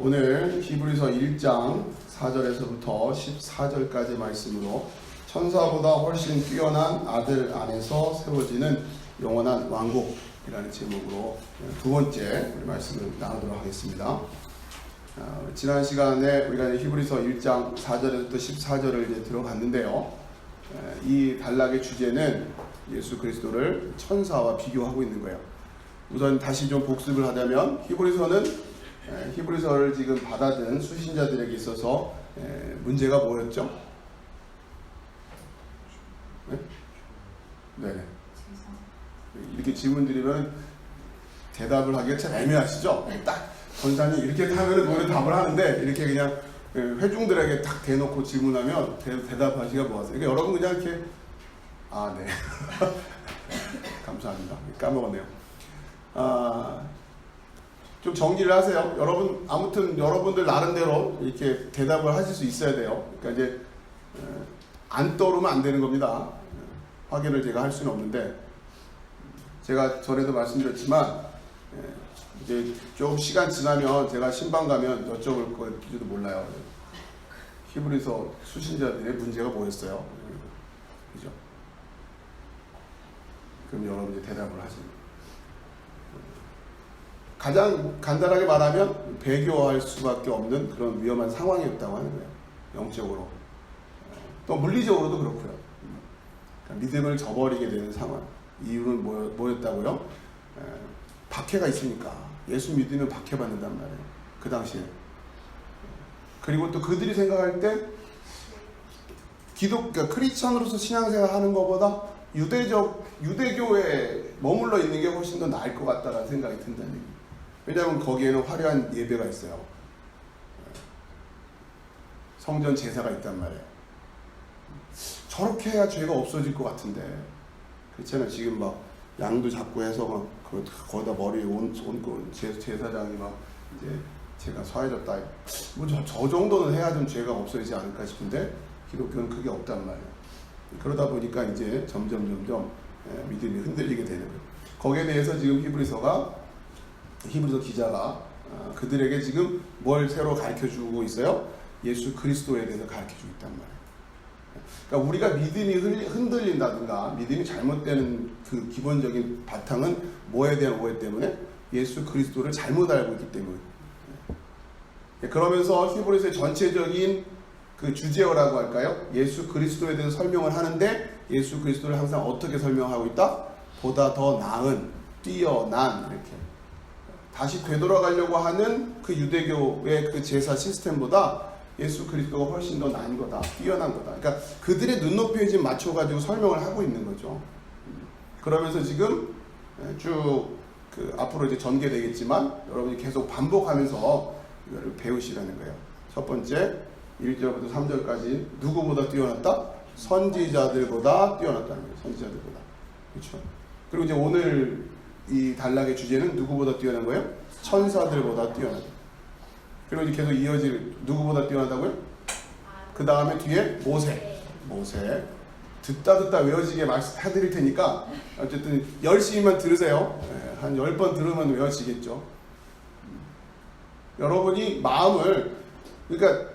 오늘 히브리서 1장 4절에서부터 14절까지 말씀으로 천사보다 훨씬 뛰어난 아들 안에서 세워지는 영원한 왕국이라는 제목으로 두 번째 우리 말씀을 나누도록 하겠습니다. 지난 시간에 우리가 히브리서 1장 4절에서부터 14절을 이제 들어갔는데요. 이 단락의 주제는 예수 그리스도를 천사와 비교하고 있는 거예요. 우선 다시 좀 복습을 하자면 히브리서를 지금 받아든 수신자들에게 있어서 문제가 뭐였죠? 네? 이렇게 질문 드리면 대답을 하기가 참 애매하시죠? 딱 권사님 이렇게 하면 노래 답을 하는데 이렇게 그냥 회중들에게 딱 대놓고 질문하면 대답하시기가 뭐하세요? 그러니까 여러분 그냥 이렇게 네 감사합니다. 까먹었네요. 좀 정리를 하세요. 여러분 아무튼 여러분들 나름대로 이렇게 대답을 하실 수 있어야 돼요. 그러니까 이제 안 떠오르면 안 되는 겁니다. 확인을 제가 할 수는 없는데 제가 전에도 말씀드렸지만 이제 좀 시간 지나면 제가 신방 가면 여쭤볼 건지도 몰라요. 히브리서 수신자들의 문제가 뭐였어요? 그죠? 그럼 여러분 이제 대답을 하시는. 가장 간단하게 말하면 배교할 수밖에 없는 그런 위험한 상황이었다고 하는 거예요. 영적으로. 또 물리적으로도 그렇고요. 그러니까 믿음을 저버리게 되는 상황. 이유는 뭐였다고요? 박해가 있으니까. 예수 믿으면 박해받는단 말이에요. 그 당시에. 그리고 또 그들이 생각할 때 그러니까 크리스천으로서 신앙생활 하는 것보다 유대교에 머물러 있는 게 훨씬 더 나을 것 같다는 생각이 든다는 얘기예요. 왜냐하면 거기에는 화려한 예배가 있어요. 성전 제사가 있단 말이에요. 저렇게 해야 죄가 없어질 것 같은데 그렇잖아요. 지금 막 양도 잡고 해서 막 거기다 머리에 제사장이 막 이제 제가 서해졌다. 뭐 저 정도는 해야 좀 죄가 없어지지 않을까 싶은데 기독교는 그게 없단 말이에요. 그러다 보니까 이제 점점 믿음이 흔들리게 되는 거예요. 거기에 대해서 지금 히브리서 기자가 그들에게 지금 뭘 새로 가르쳐주고 있어요? 예수 그리스도에 대해서 가르쳐주고 있단 말이에요. 그러니까 우리가 믿음이 흔들린다든가 믿음이 잘못되는 그 기본적인 바탕은 뭐에 대한 오해 때문에? 예수 그리스도를 잘못 알고 있기 때문에. 그러면서 히브리서의 전체적인 그 주제어라고 할까요? 예수 그리스도에 대해서 설명을 하는데 예수 그리스도를 항상 어떻게 설명하고 있다? 보다 더 나은, 뛰어난 이렇게 다시 되돌아가려고 하는 그 유대교의 그 제사 시스템보다 예수 그리스도가 훨씬 더 나은 거다, 뛰어난 거다. 그러니까 그들의 눈높이에 지금 맞춰가지고 설명을 하고 있는 거죠. 그러면서 지금 쭉 그 앞으로 이제 전개되겠지만 여러분이 계속 반복하면서 이거를 배우시라는 거예요. 첫 번째 1절부터 3절까지 누구보다 뛰어났다? 선지자들보다 뛰어났다는 거예요. 선지자들보다. 그렇죠? 그리고 이제 오늘 이 단락의 주제는 누구보다 뛰어난 거예요? 천사들보다 뛰어나다. 그리고 이제 계속 이어질 누구보다 뛰어나다고요? 그 다음에 뒤에 모세. 듣다 외워지게 말씀해드릴 테니까 어쨌든 열심히만 들으세요. 한 10번 들으면 외워지겠죠. 여러분이 마음을 그러니까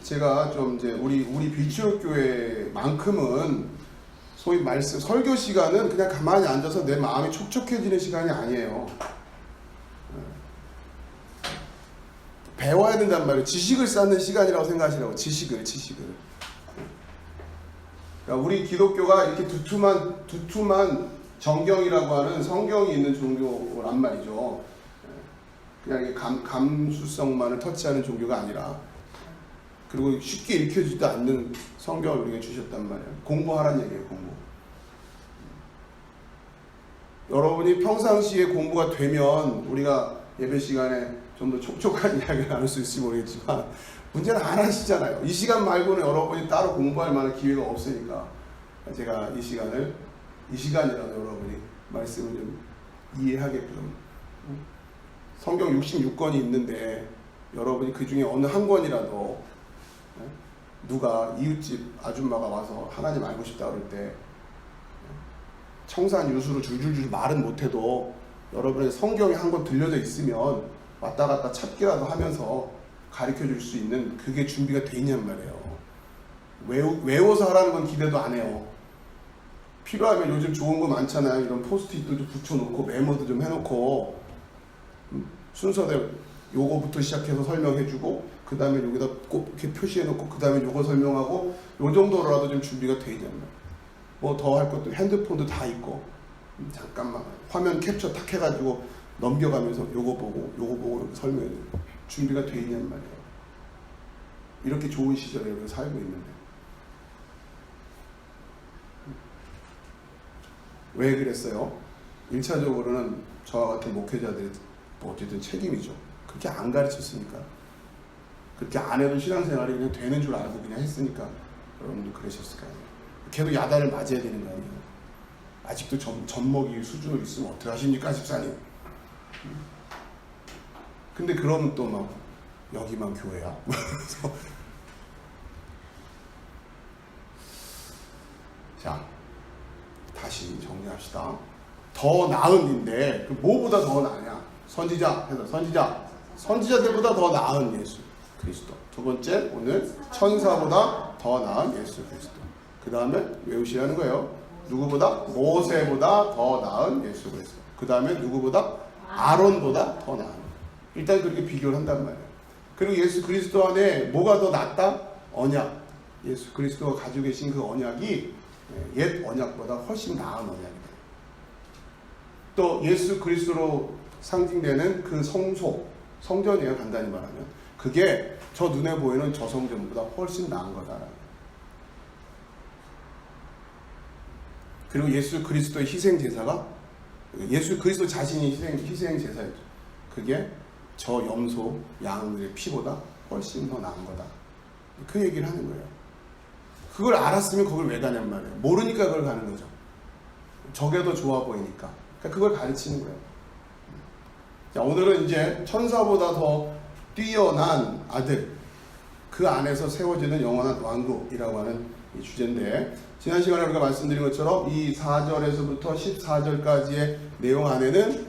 제가 좀 이제 우리 비추교회만큼은 소위 말씀 설교 시간은 그냥 가만히 앉아서 내 마음이 촉촉해지는 시간이 아니에요. 배워야 된단 말이에요. 지식을 쌓는 시간이라고 생각하시라고. 지식을. 그러니까 우리 기독교가 이렇게 두툼한 정경이라고 하는 성경이 있는 종교란 말이죠. 그냥 감수성만을 터치하는 종교가 아니라 그리고 쉽게 읽혀지지도 않는 성경을 우리에게 주셨단 말이에요. 공부하라는 얘기예요. 공부. 여러분이 평상시에 공부가 되면 우리가 예배 시간에 좀 더 촉촉한 이야기를 나눌 수 있을지 모르겠지만 문제는 안 하시잖아요. 이 시간 말고는 여러분이 따로 공부할 만한 기회가 없으니까 제가 이 시간이라도 여러분이 말씀을 좀 이해하게끔 성경 66권이 있는데 여러분이 그 중에 어느 한 권이라도 누가 이웃집 아줌마가 와서 하나님 알고 싶다 그럴 때 청산 유수로 줄줄줄 말은 못해도 여러분의 성경에 한 권 들려져 있으면 왔다 갔다 찾기라도 하면서 가르쳐 줄 수 있는 그게 준비가 돼 있냔 말이에요. 외워서 하라는 건 기대도 안 해요. 필요하면 요즘 좋은 거 많잖아요. 이런 포스트잇도 좀 붙여놓고 메모도 좀 해놓고 순서대로 요거부터 시작해서 설명해주고 그 다음에 여기다 꼭 이렇게 표시해놓고 그 다음에 요거 설명하고 요 정도로라도 좀 준비가 돼 있냔 말이에요. 뭐 더 할 것도 핸드폰도 다 있고 잠깐만 화면 캡처 탁 해가지고 넘겨가면서 요거 보고 이렇게 설명해주고 준비가 돼 있냔 말이에요. 이렇게 좋은 시절에 우리가 살고 있는데 왜 그랬어요? 1차적으로는 저와 같은 목회자들이 뭐 어쨌든 책임이죠. 그렇게 안 가르쳤으니까. 그렇게 안 해도 신앙생활이 그냥 되는 줄 알고 그냥 했으니까 여러분도 그러셨을 거 아니에요. 걔도 야단을 맞아야 되는 거 아니에요. 아직도 젖먹이 수준으로 있으면 어떻게 하십니까, 집사님? 근데 그러면 또 막 여기만 교회야? 그래서 자, 다시 정리합시다. 더 나은인데 뭐보다 더 나으냐? 선지자 해서 선지자들보다 더 나은 예수 그리스도. 두 번째 오늘 천사보다 더 나은 예수 그리스도. 그 다음에 외우시라는 거예요. 누구보다? 모세보다 더 나은 예수 그리스도. 그 다음에 누구보다? 아론보다 더 나은. 일단 그렇게 비교를 한단 말이에요. 그리고 예수 그리스도 안에 뭐가 더 낫다? 언약. 예수 그리스도가 가지고 계신 그 언약이 옛 언약보다 훨씬 나은 언약이다. 또 예수 그리스도로 상징되는 그 성전이에요. 간단히 말하면 그게 저 눈에 보이는 저 성전보다 훨씬 나은 거다라는. 그리고 예수 그리스도의 희생 제사가 예수 그리스도 자신이 희생 제사였죠. 그게 저 염소 양의 피보다 훨씬 더 나은 거다. 그 얘기를 하는 거예요. 그걸 알았으면 그걸 왜 가냔 말이에요. 모르니까 그걸 가는 거죠. 저게 더 좋아 보이니까. 그러니까 그걸 가르치는 거예요. 자, 오늘은 이제 천사보다 더 뛰어난 아들, 그 안에서 세워지는 영원한 왕국이라고 하는 이 주제인데, 지난 시간에 우리가 말씀드린 것처럼 이 4절에서부터 14절까지의 내용 안에는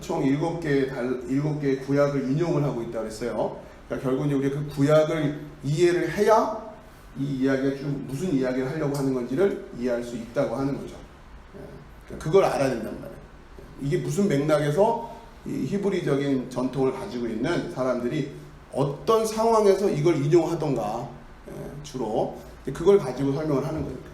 총 7개의 구약을 인용을 하고 있다고 했어요. 그러니까 결국 이제 우리가 그 구약을 이해를 해야 이 이야기가 좀 무슨 이야기를 하려고 하는 건지를 이해할 수 있다고 하는 거죠. 그러니까 그걸 알아야 된단 말이에요. 이게 무슨 맥락에서 이 히브리적인 전통을 가지고 있는 사람들이 어떤 상황에서 이걸 인용하던가 주로 그걸 가지고 설명을 하는 거니까.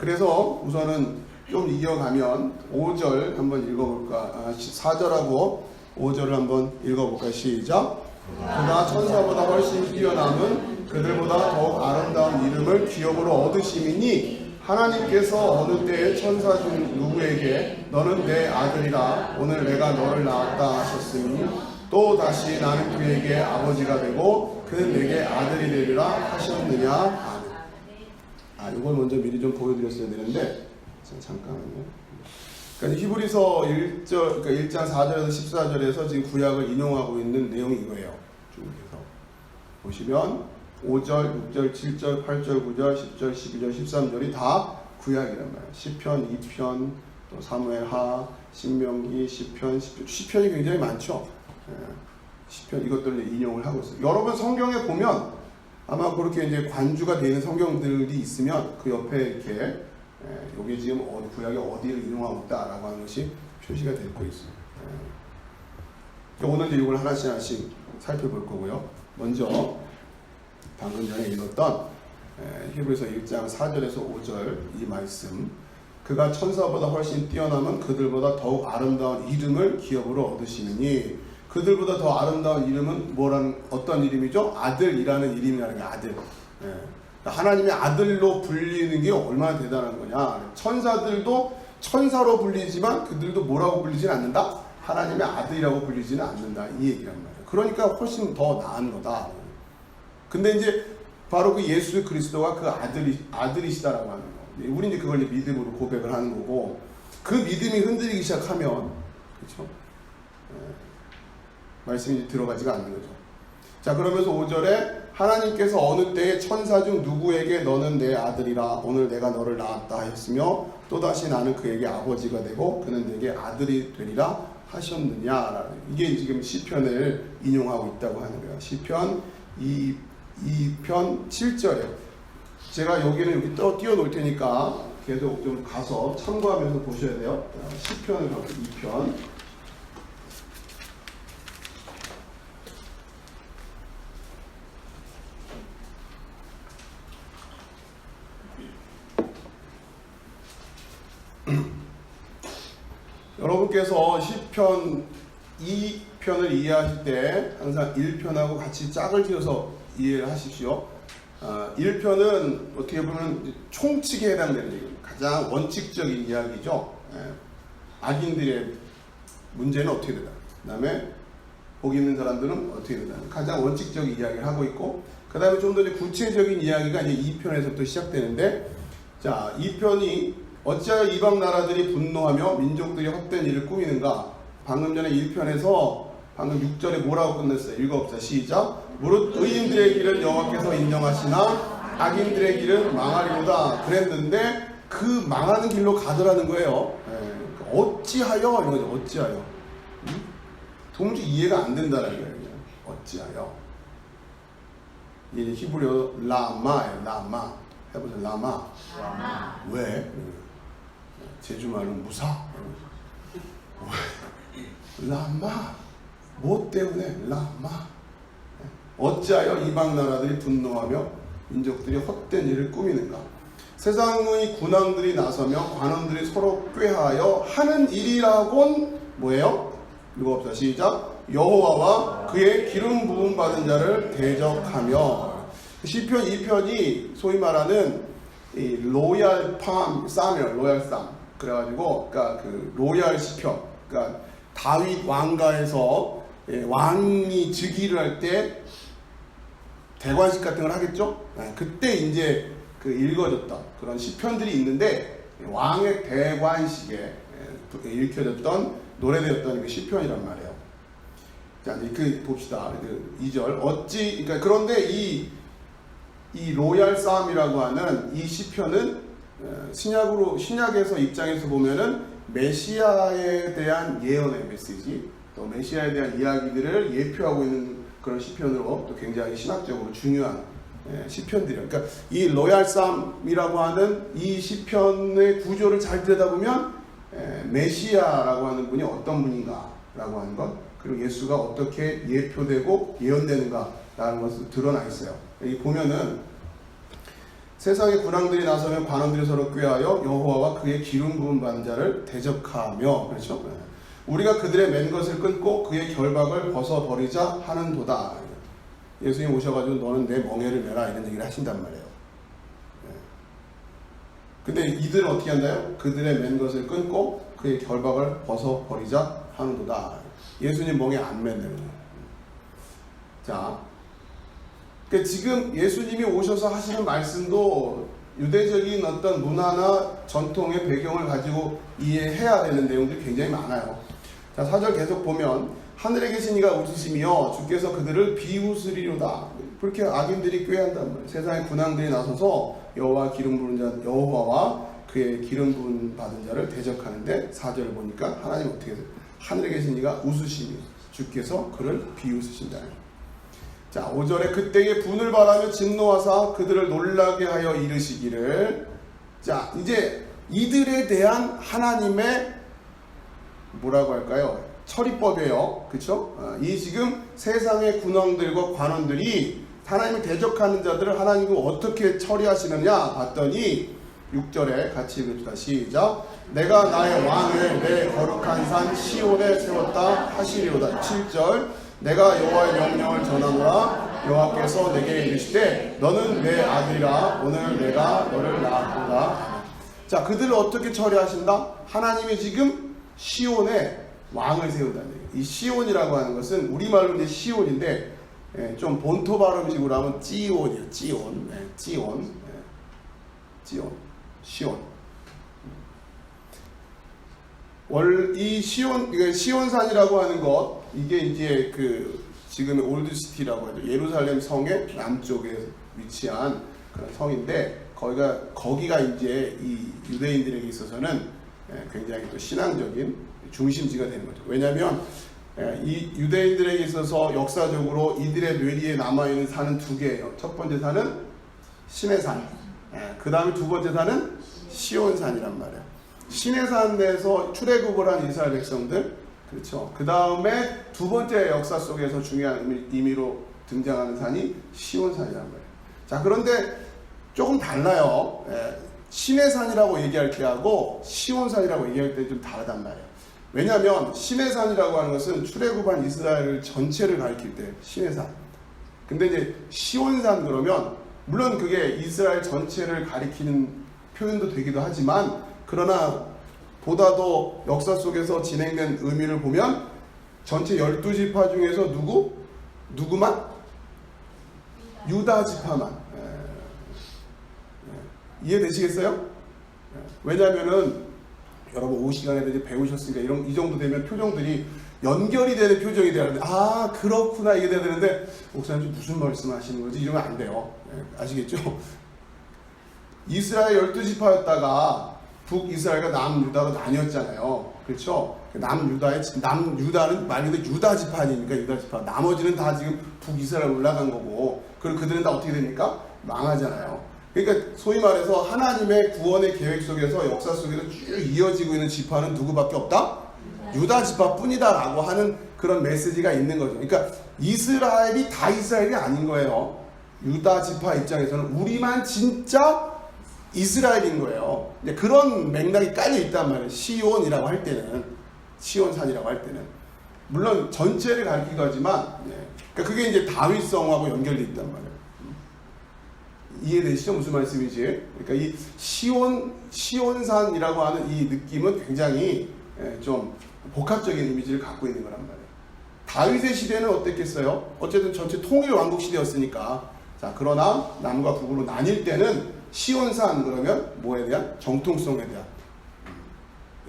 그래서 우선은 좀 이어가면 5절 한번 읽어볼까? 4절하고 5절을 한번 읽어볼까요? 시작. 그가 천사보다 훨씬 뛰어남은 그들보다 더욱 아름다운 이름을 기업으로 얻으심이니 하나님께서 어느 때에 천사 중 누구에게 너는 내 아들이라 오늘 내가 너를 낳았다 하셨으니 또 다시 나는 그에게 아버지가 되고 그는 내게 아들이 되리라 하셨느냐. 이걸 먼저 미리 좀 보여드렸어야 되는데 잠깐만요. 그러니까 히브리서 1장 4절에서 14절에서 지금 구약을 인용하고 있는 내용이 이거예요. 쭉 해서 보시면 5절, 6절, 7절, 8절, 9절, 10절, 12절, 13절이 다 구약이란 말이에요. 시편, 2편, 또 사무엘하, 신명기, 시편이 굉장히 많죠. 시편 이것들을 인용을 하고 있어요. 여러분 성경에 보면 아마 그렇게 이제 관주가 되는 성경들이 있으면 그 옆에 이렇게 여기 지금 구약에 어디를 인용하고 있다라고 하는 것이 표시가 되고 있어요. 오늘 이제 이걸 하나씩 살펴볼 거고요. 먼저 방금 전에 읽었던 히브리서 1장 4절에서 5절 이 말씀, 그가 천사보다 훨씬 뛰어남은 그들보다 더욱 아름다운 이름을 기업으로 얻으시니, 그들보다 더 아름다운 이름은 어떤 이름이죠? 아들이라는 이름이라는 게 아들. 하나님의 아들로 불리는 게 얼마나 대단한 거냐. 천사들도 천사로 불리지만 그들도 뭐라고 불리지는 않는다? 하나님의 아들이라고 불리지는 않는다. 이 얘기란 말이에요. 그러니까 훨씬 더 나은 거다. 근데 이제 바로 그 예수 그리스도가 그 아들이시다라고 하는 거. 우리 이제 그걸 이제 믿음으로 고백을 하는 거고, 그 믿음이 흔들리기 시작하면, 그렇죠? 말씀이 이제 들어가지가 않는 거죠. 자, 그러면서 5절에 하나님께서 어느 때에 천사 중 누구에게 너는 내 아들이라 오늘 내가 너를 낳았다 하였으며 또다시 나는 그에게 아버지가 되고 그는 내게 아들이 되리라 하셨느냐라는, 이게 지금 시편을 인용하고 있다고 하는 거예요. 시편 2편 7절에 제가 여기는 여기 띄워 놓을 테니까 계속 좀 가서 참고하면서 보셔야 돼요. 시편을 가고 2편. 여러분께서 시편 2편을 이해하실 때 항상 1편하고 같이 짝을 지어서 이해를 하십시오. 1편은 어떻게 보면 총칙에 해당되는 얘기입니다. 가장 원칙적인 이야기죠. 악인들의 문제는 어떻게 되다. 그 다음에 복 있는 사람들은 어떻게 되다. 가장 원칙적인 이야기를 하고 있고, 그 다음에 좀 더 구체적인 이야기가 이제 2편에서부터 시작되는데, 자, 2편이 어찌하여 이방 나라들이 분노하며 민족들이 헛된 일을 꾸미는가. 방금 전에 1편에서 방금 6절에 뭐라고 끝냈어요? 읽어봅시다. 시작. 무릇 의인들의 길은 여호와께서 인정하시나 악인들의 길은 망하리로다 그랬는데, 그 망하는 길로 가더라는 거예요. 어찌하여 이런 거죠. 어찌하여. 도무지 이해가 안 된다는 거예요. 어찌하여. 이게 히브리어 라마예요. 라마. 해보세요. 라마. 왜? 제주말은 무사. 라마. 뭐 때문에? 라마. 어찌하여 이방 나라들이 분노하며 민족들이 헛된 일을 꾸미는가. 세상의 군왕들이 나서며 관원들이 서로 꾀하여 하는 일이라곤 뭐예요? 읽어봅시다. 시작. 여호와와 그의 기름 부음 받은 자를 대적하며. 시편 2편이 소위 말하는 이 로얄 쌈이에요. 로얄 쌈. 그래가지고 그러니까 그 로얄 시편. 그러니까 다윗 왕가에서 왕이 즉위를 할 때 대관식 같은 걸 하겠죠. 그때 이제 그 읽어졌던 그런 시편들이 있는데, 왕의 대관식에 읽혀졌던 노래되었던 그 시편이란 말이에요. 자, 이제 그 봅시다. 2절. 그러니까 그런데 이 로얄 싸움이라고 하는 이 시편은 신약에서 입장에서 보면은 메시아에 대한 예언의 메시지, 또 메시아에 대한 이야기들을 예표하고 있는 그런 시편으로 또 굉장히 신학적으로 중요한 시편들이에요. 그러니까 이 로얄 쌈이라고 하는 이 시편의 구조를 잘 들여다보면 메시아라고 하는 분이 어떤 분인가라고 하는 것, 그리고 예수가 어떻게 예표되고 예언되는가라는 것이 드러나 있어요. 여기 보면은 세상의 군왕들이 나서면 관원들이 서로 꾀하여 여호와와 그의 기름 부음 받은 자를 대적하며, 그렇죠? 우리가 그들의 맨 것을 끊고 그의 결박을 벗어버리자 하는도다. 예수님 오셔가지고 너는 내 멍에를 메라 이런 얘기를 하신단 말이에요. 근데 이들은 어떻게 한다요? 그들의 맨 것을 끊고 그의 결박을 벗어버리자 하는도다. 예수님 멍에 안 맨다는 거예요. 자, 그러니까 지금 예수님이 오셔서 하시는 말씀도 유대적인 어떤 문화나 전통의 배경을 가지고 이해해야 되는 내용들이 굉장히 많아요. 자, 4절 계속 보면 하늘에 계신 이가 웃으시며 주께서 그들을 비웃으리로다. 그렇게 악인들이 꾀한단 말이에요. 세상의 군왕들이 나서서 여호와 기름 부은 자, 여호와와 그의 기름 부은 받은 자를 대적하는데, 4절 보니까 하나님 어떻게 해요? 하늘에 계신 이가 웃으시며 주께서 그를 비웃으신다. 자, 5절에 그때에 분을 바라며 진노하사 그들을 놀라게 하여 이르시기를. 자, 이제 이들에 대한 하나님의 뭐라고 할까요? 처리법이에요. 그렇죠? 이 지금 세상의 군왕들과 관원들이 하나님을 대적하는 자들을 하나님이 어떻게 처리하시느냐 봤더니 6절에 같이 읽읍시다. 시작. 내가 나의 왕을 내 거룩한 산 시온에 세웠다 하시리로다. 7절. 내가 여호와의 명령을 전하노라. 여호와께서 내게 이르시되 너는 내 아들이라. 오늘 내가 너를 낳았도다. 자, 그들을 어떻게 처리하신다? 하나님이 지금 시온에 왕을 세운다는 얘기예요. 이 시온이라고 하는 것은 우리말로 이제 시온인데, 좀 본토 발음식으로 하면 찌온이에요. 찌온. 찌온. 찌온. 시온. 이 시온산이라고 하는 것, 이게 이제 그 지금의 올드시티라고 하죠. 예루살렘 성의 남쪽에 위치한 그런 성인데, 거기가 이제 이 유대인들에게 있어서는 굉장히 또 신앙적인 중심지가 되는 거죠. 왜냐하면 이 유대인들에게 있어서 역사적으로 이들의 뇌리에 남아있는 산은 두 개예요. 첫 번째 산은 시내산, 그 다음에 두 번째 산은 시온산이란 말이에요. 시내산에서 출애굽을 한 이스라엘 백성들, 그렇죠. 그 다음에 두 번째 역사 속에서 중요한 의미로 등장하는 산이 시온산이란 말이에요. 자, 그런데 조금 달라요. 시내산이라고 얘기할 때하고 시온산이라고 얘기할 때 좀 다르단 말이에요. 왜냐하면 시내산이라고 하는 것은 출애굽한 이스라엘 전체를 가리킬 때 시내산. 근데 이제 시온산 그러면 물론 그게 이스라엘 전체를 가리키는 표현도 되기도 하지만 그러나 보다 더 역사 속에서 진행된 의미를 보면 전체 12지파 중에서 누구만? 유다 지파만. 이해되시겠어요? 왜냐하면은 여러분 5시간에 이제 배우셨으니까 이 정도 되면 표정들이 연결이 되는 표정이 돼야 되는데 아 그렇구나 이게 돼야 되는데 목사님 무슨 말씀하시는 거지? 이러면 안 돼요. 아시겠죠? 이스라엘 12지파였다가 북이스라엘과 남유다로 나뉘었잖아요. 그렇죠? 남유다는 말 그대로 유다지파 아닙니까? 유다지파. 나머지는 다 지금 북이스라엘 올라간 거고 그리고 그들은 다 어떻게 됩니까? 망하잖아요. 그러니까 소위 말해서 하나님의 구원의 계획 속에서 역사 속에서 쭉 이어지고 있는 지파는 누구밖에 없다? 유다 지파뿐이다 라고 하는 그런 메시지가 있는 거죠. 그러니까 이스라엘이 다 이스라엘이 아닌 거예요. 유다 지파 입장에서는 우리만 진짜 이스라엘인 거예요. 그런 맥락이 깔려 있단 말이에요. 시온이라고 할 때는, 시온산이라고 할 때는 물론 전체를 가리키기도 하지만 그러니까 그게 이제 다윗성하고 연결돼 있단 말이에요. 이해되시죠? 무슨 말씀이지? 그러니까 이 시온산이라고 하는 이 느낌은 굉장히 좀 복합적인 이미지를 갖고 있는 거란 말이에요. 다윗의 시대는 어땠겠어요? 어쨌든 전체 통일 왕국 시대였으니까. 자, 그러나 남과 북으로 나뉠 때는 시온산 그러면 뭐에 대한? 정통성에 대한.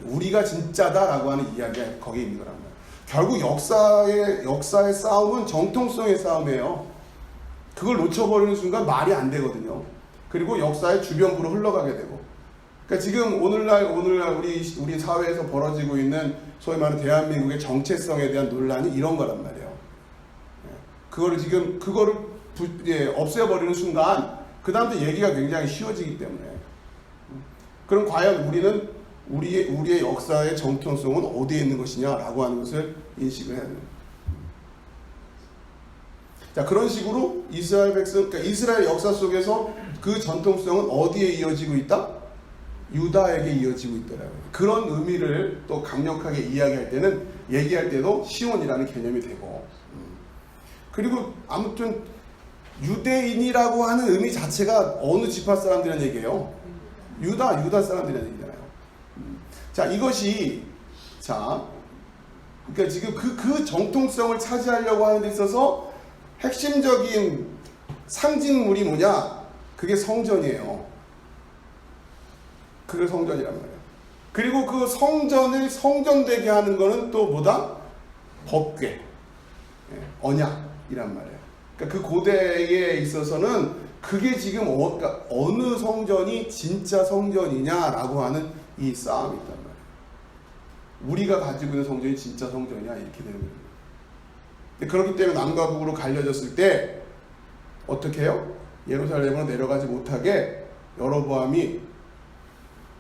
우리가 진짜다라고 하는 이야기가 거기에 있는 거란 말이에요. 결국 역사의 싸움은 정통성의 싸움이에요. 그걸 놓쳐버리는 순간 말이 안 되거든요. 그리고 역사의 주변부로 흘러가게 되고. 그러니까 지금 오늘날 우리 사회에서 벌어지고 있는 소위 말하는 대한민국의 정체성에 대한 논란이 이런 거란 말이에요. 그거를 없애버리는 순간 그 다음부터 얘기가 굉장히 쉬워지기 때문에. 그럼 과연 우리는 우리의 역사의 정통성은 어디에 있는 것이냐라고 하는 것을 인식을 해야 돼요. 자, 그런 식으로 그러니까 이스라엘 역사 속에서 그 전통성은 어디에 이어지고 있다? 유다에게 이어지고 있더라고요. 그런 의미를 또 강력하게 얘기할 때도 시온이라는 개념이 되고. 그리고 아무튼 유대인이라고 하는 의미 자체가 어느 지파 사람들이란 얘기예요? 유다 사람들이란 얘기잖아요. 자, 그러니까 지금 그 정통성을 차지하려고 하는 데 있어서 핵심적인 상징물이 뭐냐? 그게 성전이에요. 그게 성전이란 말이에요. 그리고 그 성전을 성전되게 하는 거는 또 뭐다? 법궤, 언약이란 말이에요. 그러니까 그 고대에 있어서는 그게 지금 그러니까 어느 성전이 진짜 성전이냐라고 하는 이 싸움이 있단 말이에요. 우리가 가지고 있는 성전이 진짜 성전이냐 이렇게 되는 거예요. 그렇기 때문에 남과 북으로 갈려졌을 때 어떻게 해요? 예루살렘으로 내려가지 못하게 여로보암이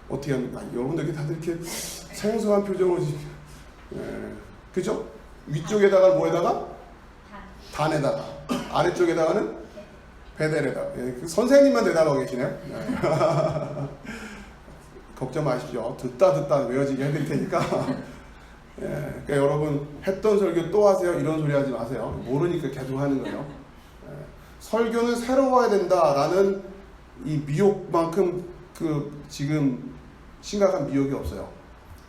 어떻게 합니까? 여러분들 다들 이렇게 생소한 표정으로 그죠? 위쪽에다가 뭐에다가? 단에다가 아래쪽에다가는 베델에다가 선생님만 대답하고 계시네요. 걱정 마십시오. 듣다 외워지게 해드릴 테니까. 그러니까 여러분 했던 설교 또 하세요 이런 소리 하지 마세요. 모르니까 계속 하는 거예요. 설교는 새로워야 된다라는 이 미혹만큼 지금 심각한 미혹이 없어요.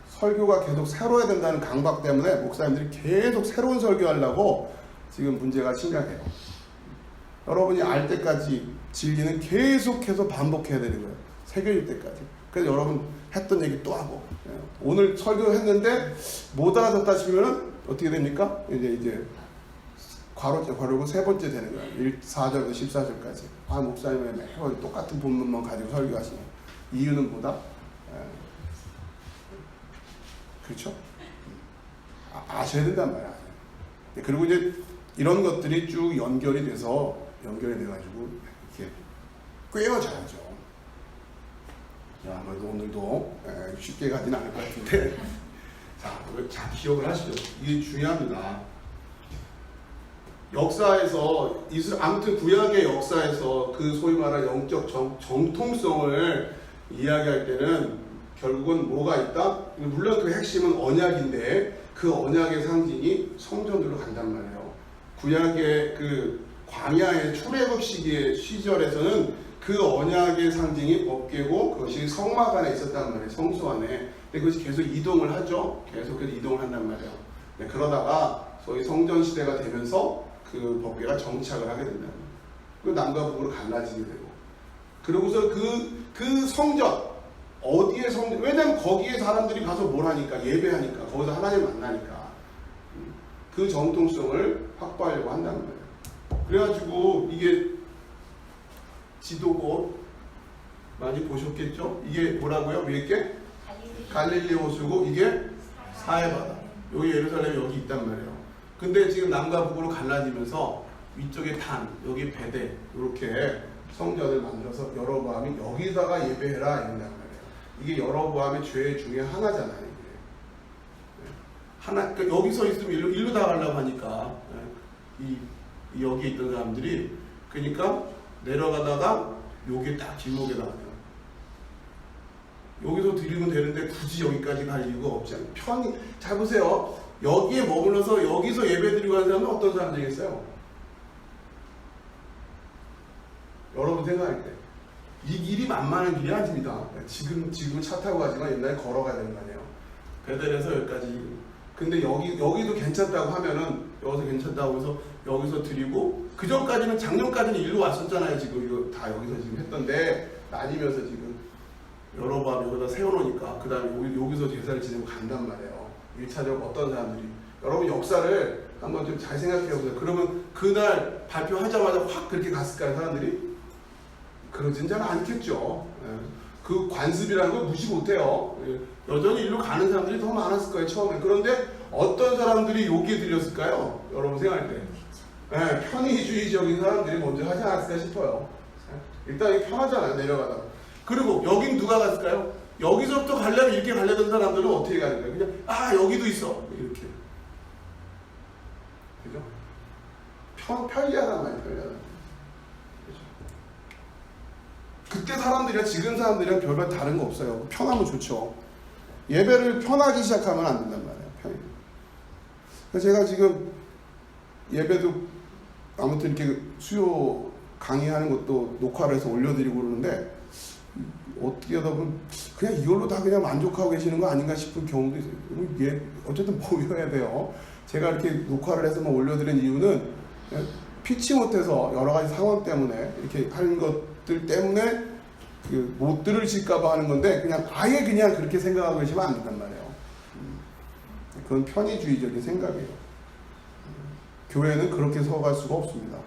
설교가 계속 새로워야 된다는 강박 때문에 목사님들이 계속 새로운 설교하려고 지금 문제가 심각해요. 여러분이 알 때까지 진리는 계속해서 반복해야 되는 거예요. 새겨질 때까지. 그래서 여러분 했던 얘기 또 하고 오늘 설교했는데 못 알아듣다 싶으면 어떻게 됩니까? 이제 괄호고 세 번째 되는 거예요. 4절부터 14절까지. 아, 목사님 왜 매번 똑같은 본문만 가지고 설교하시냐. 이유는 뭐다? 그렇죠? 아셔야 된단 말이야. 그리고 이제 이런 것들이 쭉 연결이 돼가지고 이렇게 꿰어져야죠. 자, 아무래도 오늘도 쉽게 가지는 않을 것 같은데, 자, 잘 기억을 하시죠. 이게 중요합니다. 역사에서 아무튼 구약의 역사에서 그 소위 말하는 영적 정통성을 이야기할 때는 결국은 뭐가 있다? 물론 그 핵심은 언약인데 그 언약의 상징이 성전으로 간단 말이에요. 구약의 그 광야의 출애굽 시절에서는 그 언약의 상징이 법궤고 그것이 성막 안에 있었단 말이에요. 성소 안에. 근데 그것이 계속 이동을 하죠. 계속해서 이동을 한단 말이에요. 네, 그러다가 소위 성전 시대가 되면서 그 법궤가 정착을 하게 된다. 그 남과 북으로 갈라지게 되고. 그러고서 그 성전, 어디에 성전, 왜냐면 거기에 사람들이 가서 뭘 하니까, 예배하니까, 거기서 하나님 만나니까. 그 정통성을 확보하려고 한단 말이에요. 그래가지고 이게 지도고 많이 보셨겠죠? 이게 뭐라고요? 위에 게? 갈릴리 호수고 이게 사해바다. 여기 예루살렘이 여기 있단 말이에요. 근데 지금 남과 북으로 갈라지면서 위쪽에 단, 여기 베데 이렇게 성전을 만들어서 여로보암이 여기다가 예배해라 이런단 말이에요. 이게 여로보암의 죄 중에 하나잖아요. 이게. 하나, 그러니까 여기서 있으면 일로 다 가려고 하니까 여기 있던 사람들이 그러니까 내려가다가 여기 딱 길목에다가 여기서 드리면 되는데 굳이 여기까지 갈 이유가 없지 않아요. 편히 잘 보세요. 여기에 머물러서 여기서 예배드리고 가는 사람은 어떤 사람들이겠어요? 여러분 생각할 때 이 길이 만만한 길이 아닙니다. 지금 차 타고 가지만 옛날에 걸어가야 되는 거 아니에요. 베델에서 여기까지. 근데 여기도 괜찮다고 하면은 여기서 괜찮다고 해서 여기서 드리고 그 전까지는 작년까지는 일로 왔었잖아요. 지금 이거 다 여기서 지금 했던데 나뉘면서 지금 여로보암 여기다 세워놓으니까 그 다음에 여기서 제사를 지내고 간단 말이에요. 1차적으로 어떤 사람들이. 여러분 역사를 한번 좀 잘 생각해 보세요. 그러면 그날 발표하자마자 확 그렇게 갔을까요, 사람들이? 그러진 잘 않겠죠. 그 관습이라는 걸 무시 못해요. 여전히 일로 가는 사람들이 더 많았을 거예요, 처음에. 그런데 어떤 사람들이 여기에 들렸을까요? 여러분 생각할 때. 편의주의적인 사람들이 먼저 하지 않았을까 싶어요. 일단 이게 편하잖아요, 내려가다가. 그리고 여긴 누가 갔을까요? 여기서부터 가려면 이렇게 가려던 사람들은 어떻게 가는 거예요? 그냥 여기도 있어 이렇게. 그죠? 편리하단 말이에요. 편리하단 말이에요. 그죠? 그때 사람들이랑 지금 사람들이랑 별반 다른 거 없어요. 편하면 좋죠. 예배를 편하게 시작하면 안 된단 말이에요. 편히. 그래서 제가 지금 예배도 아무튼 이렇게 수요 강의하는 것도 녹화를 해서 올려드리고 그러는데 어떻게 하다 보면 그냥 이걸로 다 그냥 만족하고 계시는 거 아닌가 싶은 경우도 있어요. 어쨌든 모여야 돼요. 제가 이렇게 녹화를 해서만 올려드린 이유는 피치 못해서 여러 가지 상황 때문에 이렇게 하는 것들 때문에 못 들으실까봐 하는 건데 그냥 아예 그냥 그렇게 생각하고 계시면 안 된단 말이에요. 그건 편의주의적인 생각이에요. 교회는 그렇게 서갈 수가 없습니다.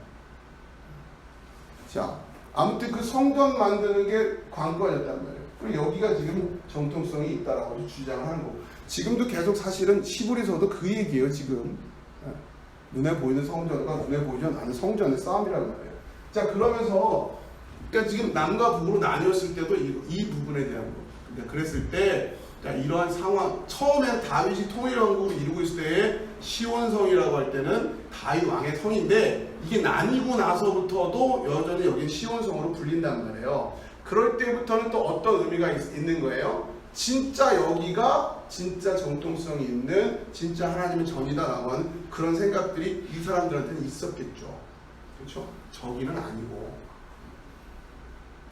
자, 아무튼 그 성전 만드는 게 광고였단 말이에요. 그리고 여기가 지금 정통성이 있다라고 주장을 하는 거고. 지금도 계속 사실은 시부리서도 그 얘기예요, 지금. 눈에 보이는 성전과 눈에 보이지 않는 성전의 싸움이란 말이에요. 자, 그러면서, 그러니까 지금 남과 북으로 나뉘었을 때도 이 부분에 대한 거. 그러니까 그랬을 때, 자, 이러한 상황, 처음엔 다윗이 통일왕국을 이루고 있을 때의 시온성이라고 할 때는 다윗 왕의 성인데, 이게 나뉘고 나서부터도 여전히 여기 시온성으로 불린단 말이에요. 그럴 때부터는 또 어떤 의미가 있는 거예요? 진짜 여기가 진짜 정통성이 있는 진짜 하나님의 전이다라고 하는 그런 생각들이 이 사람들한테는 있었겠죠. 그렇죠? 저기는 아니고.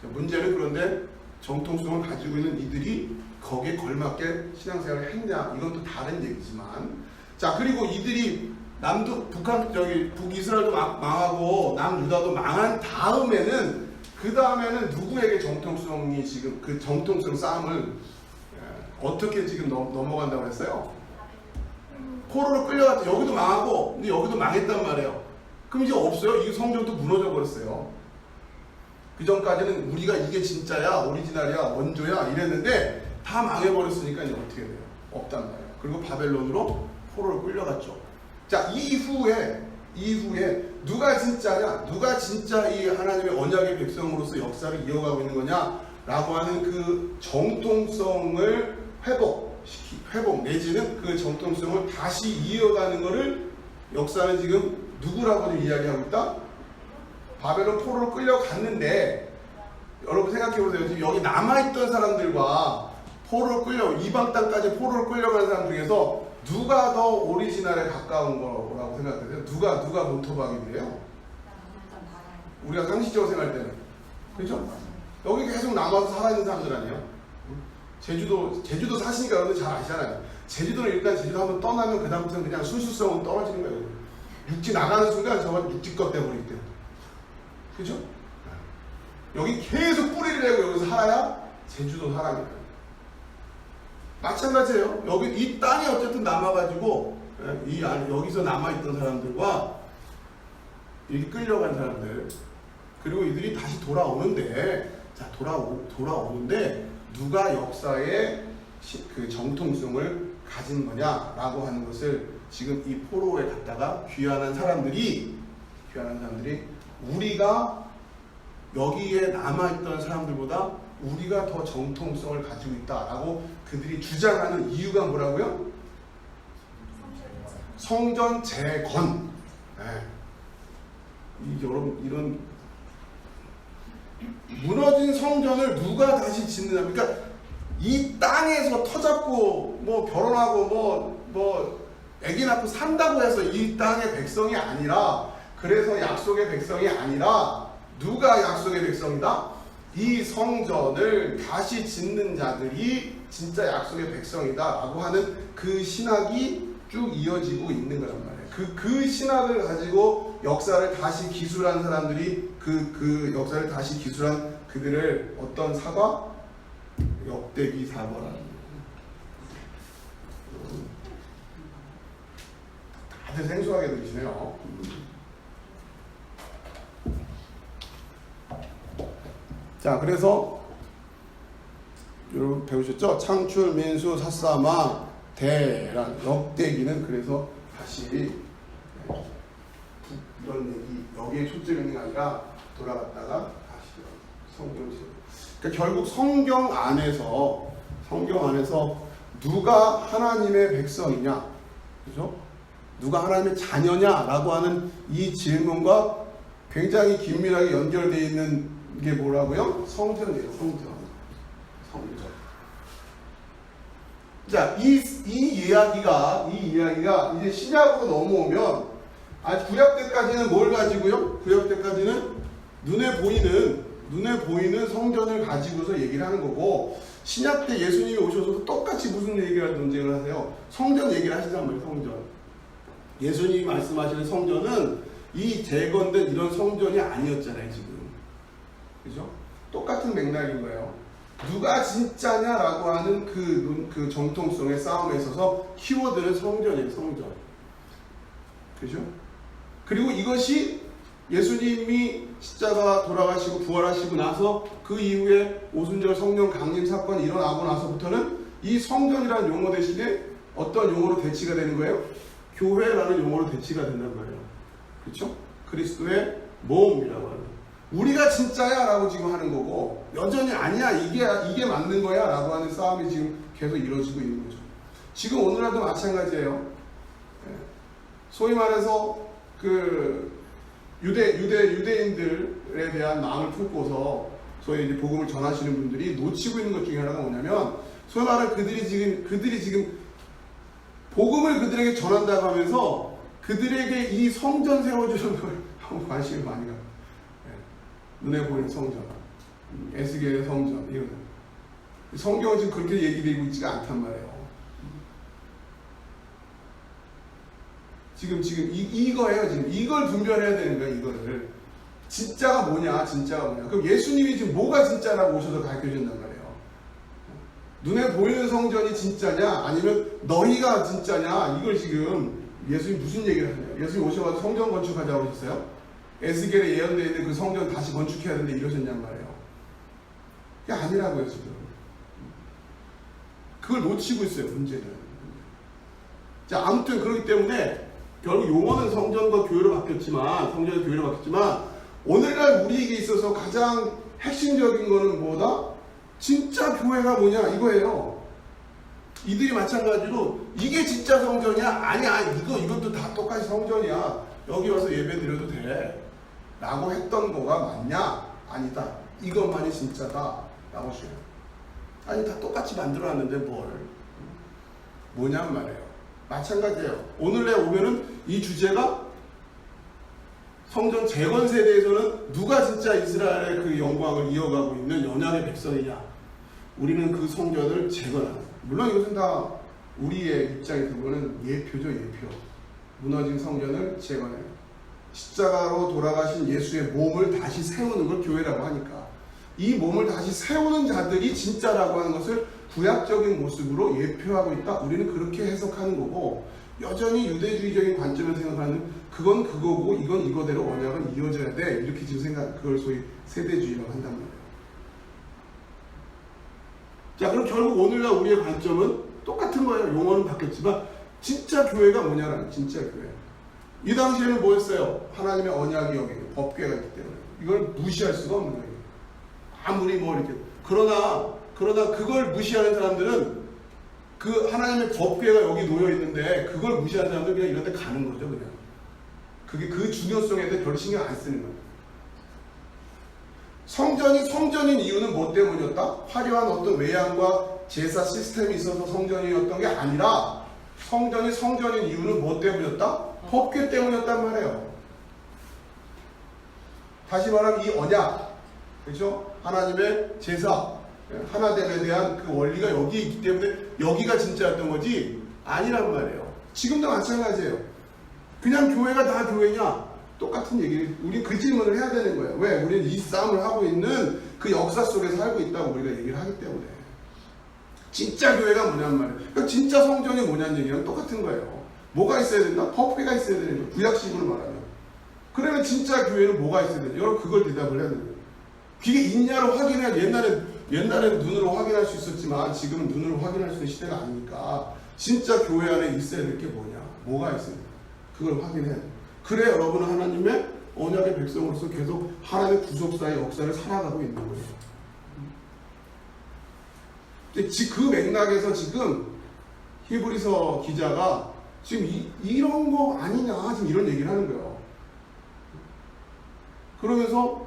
문제는 그런데 정통성을 가지고 있는 이들이 거기에 걸맞게 신앙생활을 했냐, 이건 또 다른 얘기지만. 자, 그리고 이들이 북이스라엘도 망하고 남유다도 망한 다음에는 그 다음에는 누구에게 정통성이 지금 그 정통성 싸움을 어떻게 지금 넘어간다고 했어요? 포로로 끌려갔죠. 여기도 망하고 근데 여기도 망했단 말이에요. 그럼 이제 없어요. 이 성전도 무너져 버렸어요. 그 전까지는 우리가 이게 진짜야, 오리지널이야, 원조야 이랬는데 다 망해버렸으니까 이제 어떻게 돼요? 없단 말이에요. 그리고 바벨론으로 포로로 끌려갔죠. 자, 이후에 누가 진짜냐? 누가 진짜 이 하나님의 언약의 백성으로서 역사를 이어가고 있는 거냐라고 하는 그 정통성을 회복 내지는 그 정통성을 다시 이어가는 것을 역사는 지금 누구라고 이야기하고 있다? 바벨론 포로로 끌려갔는데 여러분 생각해보세요. 지금 여기 남아있던 사람들과 이방 땅까지 포로로 끌려간 사람 중에서 누가 더 오리지널에 가까운 거라고 생각하세요? 누가 본토박이래요? 우리가 상식적으로 생각할 때는. 그렇죠? 여기 계속 남아서 살아있는 사람들 아니에요? 제주도 사시니까 여러분들 잘 아시잖아요. 제주도는 일단 제주도 한번 떠나면 그 다음부터는 그냥 순수성은 떨어지는 거예요. 육지 나가는 순간 저건 육지 것 돼버리기 때문에. 그죠? 여기 계속 뿌리를 내고 여기서 살아야 제주도 사람이에요. 마찬가지예요. 여기 이 땅이 어쨌든 남아가지고 여기서 남아있던 사람들과 이렇게 끌려간 사람들 그리고 이들이 다시 돌아오는데 돌아오는데 누가 역사의 그 정통성을 가진 거냐라고 하는 것을 지금 이 포로에 갔다가 귀환한 사람들이 우리가 여기에 남아있던 사람들보다 우리가 더 정통성을 가지고 있다라고 그들이 주장하는 이유가 뭐라고요? 성전 재건. 여러분 이런 무너진 성전을 누가 다시 짓느냐? 그러니까 이 땅에서 터잡고 뭐 결혼하고 뭐 애기 낳고 산다고 해서 이 땅의 백성이 아니라 그래서 약속의 백성이 아니라 누가 약속의 백성이다? 이 성전을 다시 짓는 자들이 진짜 약속의 백성이다라고 하는 그 신학이 쭉 이어지고 있는 거란 말이에요. 그 신학을 가지고 역사를 다시 기술한 사람들이 그 역사를 다시 기술한 그들을 어떤 사과? 역대기 사과라는 거예요. 다들 생소하게 들리시네요. 자, 그래서 여러분 배우셨죠? 창출, 민수, 사사마, 대란, 역대기는 그래서 다시 이런 얘기 여기에 초점이 있는 게 아니라 돌아갔다가 다시 성경을 그러니까 결국 성경 안에서 누가 하나님의 백성이냐, 그죠? 누가 하나님의 자녀냐라고 하는 이 질문과 굉장히 긴밀하게 연결되어 있는 게 뭐라고요? 성전이에요. 성전. 자, 이 이야기가 이제 신약으로 넘어오면 구약 때까지는 뭘 가지고요? 구약 때까지는 눈에 보이는 성전을 가지고서 얘기를 하는 거고 신약 때 예수님이 오셔서 똑같이 무슨 얘기를 논쟁을 하세요? 성전 얘기를 하시단 말이에요. 성전. 예수님이 말씀하시는 성전은 이 재건된 이런 성전이 아니었잖아요. 지금. 그죠? 똑같은 맥락인 거예요. 누가 진짜냐라고 하는 그 정통성의 싸움에 있어서 키워드는 성전이에요. 성전. 그죠? 그리고 이것이 예수님이 십자가 돌아가시고 부활하시고 나서 그 이후에 오순절 성령 강림 사건이 일어나고 나서부터는 이 성전이라는 용어 대신에 어떤 용어로 대치가 되는 거예요? 교회라는 용어로 대치가 된단 말이에요. 그렇죠? 그리스도의 몸이라고 하는 거예요. 우리가 진짜야 라고 지금 하는 거고 여전히 아니야 이게 맞는 거야 라고 하는 싸움이 지금 계속 이루어지고 있는 거죠. 지금 오늘날도 마찬가지예요. 소위 말해서 그 유대인들에 대한 마음을 품고서 소위 이제 복음을 전하시는 분들이 놓치고 있는 것 중에 하나가 뭐냐면 소위 말하는 그들이 지금 복음을 그들에게 전한다고 하면서 그들에게 이 성전 세워주는 걸 하고 관심을 많이 갖고 눈에 보이는 성전, 에스겔의 성전 이런 성경은 지금 그렇게 얘기되고 있지가 않단 말이에요. 지금 이거예요. 지금 이걸 분별해야 되는 거야. 이거를 진짜가 뭐냐. 그럼 예수님이 지금 뭐가 진짜라고 오셔서 가르쳐 준단 말이에요. 눈에 보이는 성전이 진짜냐 아니면 너희가 진짜냐 이걸 지금 예수님 무슨 얘기를 하냐. 예수님 오셔서 성전 건축하자고 하셨어요? 에스겔에 예언되어 있는 그 성전 다시 건축해야 되는데 이러셨냔 말이에요. 그게 아니라고요. 지금 그걸 놓치고 있어요. 문제는. 자, 아무튼 그렇기 때문에 결국 용어는 성전과 교회로 바뀌었지만, 성전과 교회로 바뀌었지만, 오늘날 우리에게 있어서 가장 핵심적인 거는 뭐다? 진짜 교회가 뭐냐? 이거예요. 이들이 마찬가지로 이게 진짜 성전이야? 아니야. 이것도 다 똑같이 성전이야. 여기 와서 예배 드려도 돼. 라고 했던 거가 맞냐? 아니다. 이것만이 진짜다. 라고 해요. 아니, 다 똑같이 만들어놨는데 뭐냔 말이에요. 마찬가지예요. 오늘에 오면은 이 주제가 성전 재건 세대에서는 누가 진짜 이스라엘의 그 영광을 이어가고 있는 연약의 백성이냐. 우리는 그 성전을 재건하는. 물론 이것은 다 우리의 입장에서 보면 예표죠, 예표. 무너진 성전을 재건해요. 십자가로 돌아가신 예수의 몸을 다시 세우는 걸 교회라고 하니까 이 몸을 다시 세우는 자들이 진짜라고 하는 것을 구약적인 모습으로 예표하고 있다. 우리는 그렇게 해석하는 거고 여전히 유대주의적인 관점에서 생각하는 그건 그거고 이건 이거대로 언약은 이어져야 돼. 이렇게 지금 그걸 소위 세대주의라고 한단 말이에요. 자, 그럼 결국 오늘날 우리의 관점은 똑같은 거예요. 용어는 바뀌었지만 진짜 교회가 뭐냐라는 진짜 교회. 이 당시에는 뭐였어요? 하나님의 언약이 여기 법궤가 있기 때문에 이걸 무시할 수가 없는 거예요. 아무리 이렇게 그러나 그걸 무시하는 사람들은 그 하나님의 법궤가 여기 놓여 있는데 그걸 무시하는 사람들은 그냥 이런 데 가는 거죠. 그냥 그게 그 중요성에 대해 별 신경 안 쓰는 거예요. 성전이 성전인 이유는 뭐 때문이었다? 화려한 어떤 외양과 제사 시스템이 있어서 성전이었던 게 아니라 성전이 성전인 이유는 뭐 때문이었다? 법궤 때문이었단 말이에요. 다시 말하면 이 언약, 그렇죠? 하나님의 제사, 하나됨에 대한 그 원리가 여기 있기 때문에 여기가 진짜였던 거지 아니란 말이에요. 지금도 마찬가지예요. 그냥 교회가 다 교회냐? 똑같은 얘기를 우리 그 질문을 해야 되는 거예요. 왜? 우리는 이 싸움을 하고 있는 그 역사 속에서 살고 있다고 우리가 얘기를 하기 때문에. 진짜 교회가 뭐냐는 말이에요. 그러니까 진짜 성전이 뭐냐는 얘기랑 똑같은 거예요. 뭐가 있어야 된다? 법궤가 있어야 되는 거예요. 구약식으로 말하면. 그러면 진짜 교회는 뭐가 있어야 되냐? 여러분 그걸 대답을 해야 되는 거예요. 그게 있냐로 확인해야 옛날에는 눈으로 확인할 수 있었지만 지금은 눈으로 확인할 수 있는 시대가 아니니까 진짜 교회 안에 있어야 될 게 뭐냐? 뭐가 있어야 돼요? 그걸 확인해야 돼요. 그래 여러분은 하나님의 언약의 백성으로서 계속 하나님의 구속사의 역사를 살아가고 있는 거예요. 그 맥락에서 지금 히브리서 기자가 지금 이런 거 아니냐 지금 이런 얘기를 하는 거예요. 그러면서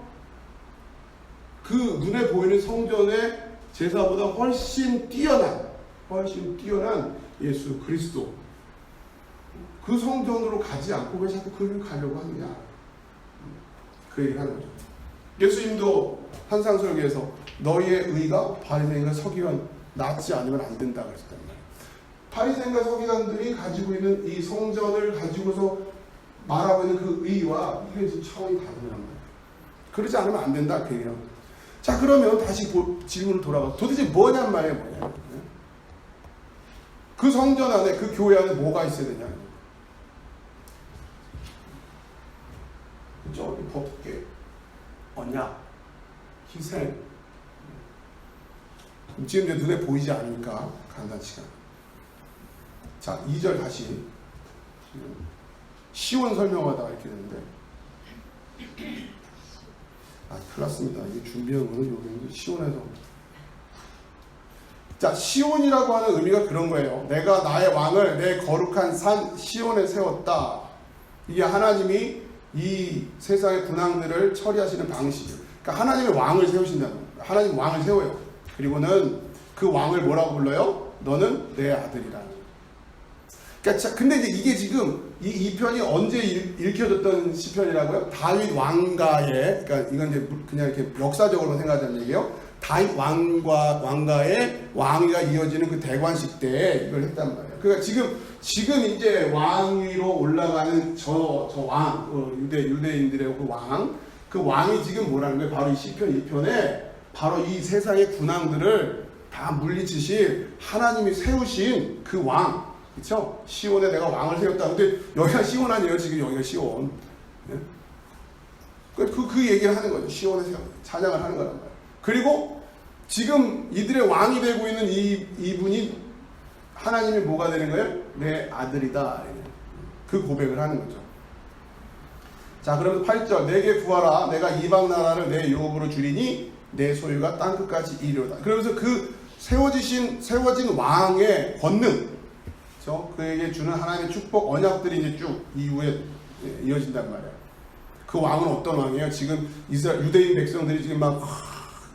그 눈에 보이는 성전의 제사보다 훨씬 뛰어난 예수 그리스도 그 성전으로 가지 않고 왜 자꾸 그를 가려고 하느냐 그 얘기를 하는 거죠. 예수님도 환상설교에서 너희의 의가 바리새인과 서기관 낫지 않으면 안 된다 그랬단 말이에요. 바리새인과 서기관들이 가지고 있는 이 성전을 가지고서 말하고 있는 그 의와 이게 지금 차원이 다르단 말이에요. 그러지 않으면 안 된다 그 얘기를 합니다. 자 그러면 다시 질문을 돌아가 도대체 뭐냔 말이에요. 뭐냐 그 성전 안에 그 교회 안에 뭐가 있어야 되냐 그죠? 법궤, 언약, 희생 지금 이제 눈에 보이지 않으니까 간단치가 자 2절 다시 시온 설명하다 이렇게 되는데 큰일 났습니다. 이게 준비한 거는 여기 시온에서 자 시온이라고 하는 의미가 그런 거예요. 내가 나의 왕을 내 거룩한 산 시온에 세웠다. 이게 하나님이 이 세상의 군왕들을 처리하시는 방식이에요. 그러니까 하나님의 왕을 세우신다는 거예요. 하나님 왕을 세워요. 그리고는 그 왕을 뭐라고 불러요? 너는 내 아들이라. 그러니까 근데 이제 이게 지금 이 편이 언제 읽혀졌던 시편이라고요? 다윗 왕가의 그러니까 이건 이제 그냥 이렇게 역사적으로만 생각하자는 얘기예요. 다윗 왕가의 왕위가 이어지는 그 대관식 때 이걸 했단 말이에요. 그러니까 지금 이제 왕위로 올라가는 저 왕, 유대인들의 그 왕이 지금 뭐라는 거예요? 바로 이 시편 2편에 바로 이 세상의 군왕들을 다 물리치실 하나님이 세우신 그 왕, 그렇죠? 시온에 내가 왕을 세웠다. 근데 여기가 시온 아니에요? 지금 여기가 시온. 네? 그 얘기를 하는 거죠. 시온에 찬양을 하는 거란 말이에요. 그리고 지금 이들의 왕이 되고 있는 이분이 하나님이 뭐가 되는 거예요? 내 아들이다. 그 고백을 하는 거죠. 자, 그러면 8절 내게 구하라. 내가 이방 나라를 내 유업으로 주리니 내 소유가 땅끝까지 이르리로다. 그러면서 그 세워진 왕의 권능, 그렇죠? 그에게 주는 하나님의 축복, 언약들이 이제 쭉 이후에 이어진단 말이에요. 그 왕은 어떤 왕이에요? 지금 이스라엘 유대인 백성들이 지금 막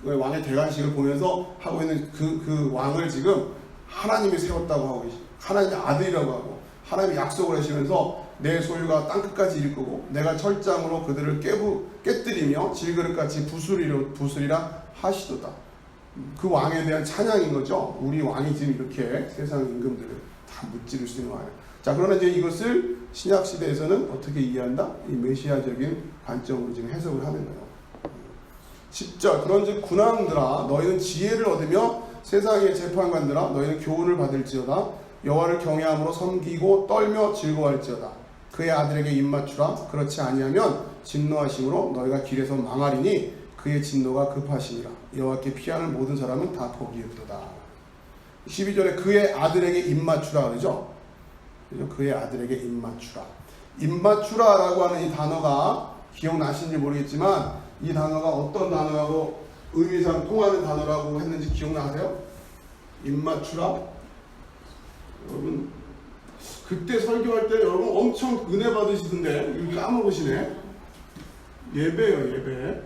왕의 대관식을 보면서 하고 있는 그 왕을 지금 하나님이 세웠다고 하고 계시, 하나님의 아들이라고 하고 하나님이 약속을 하시면서 내 소유가 땅끝까지 이를 거고 내가 철장으로 그들을 깨뜨리며 질그릇같이 부수리라 하시도다. 그 왕에 대한 찬양인 거죠. 우리 왕이 지금 이렇게 세상 임금들을 다 무찌를 수 있는 왕이에요. 자, 그러나 이제 이것을 신약 시대에서는 어떻게 이해한다? 이 메시아적인 관점으로 지금 해석을 하는 거예요. 10절 그런즉 군왕들아 너희는 지혜를 얻으며 세상의 재판관들아 너희는 교훈을 받을지어다. 여호와를 경외함으로 섬기고 떨며 즐거워할지어다. 그의 아들에게 입맞추라. 그렇지 아니하면 진노하심으로 너희가 길에서 망하리니 그의 진노가 급하시니라. 여호와께 피하는 모든 사람은 다 복이 없도다. 12절에 그의 아들에게 입맞추라 그러죠. 그의 아들에게 입맞추라. 입맞추라라고 하는 이 단어가 기억나시는지 모르겠지만 이 단어가 어떤 단어라고 의미상 통하는 단어라고 했는지 기억나세요? 입맞추라. 여러분 그때 설교할 때 여러분 엄청 은혜 받으시던데 이거 까먹으시네. 예배예요, 예배.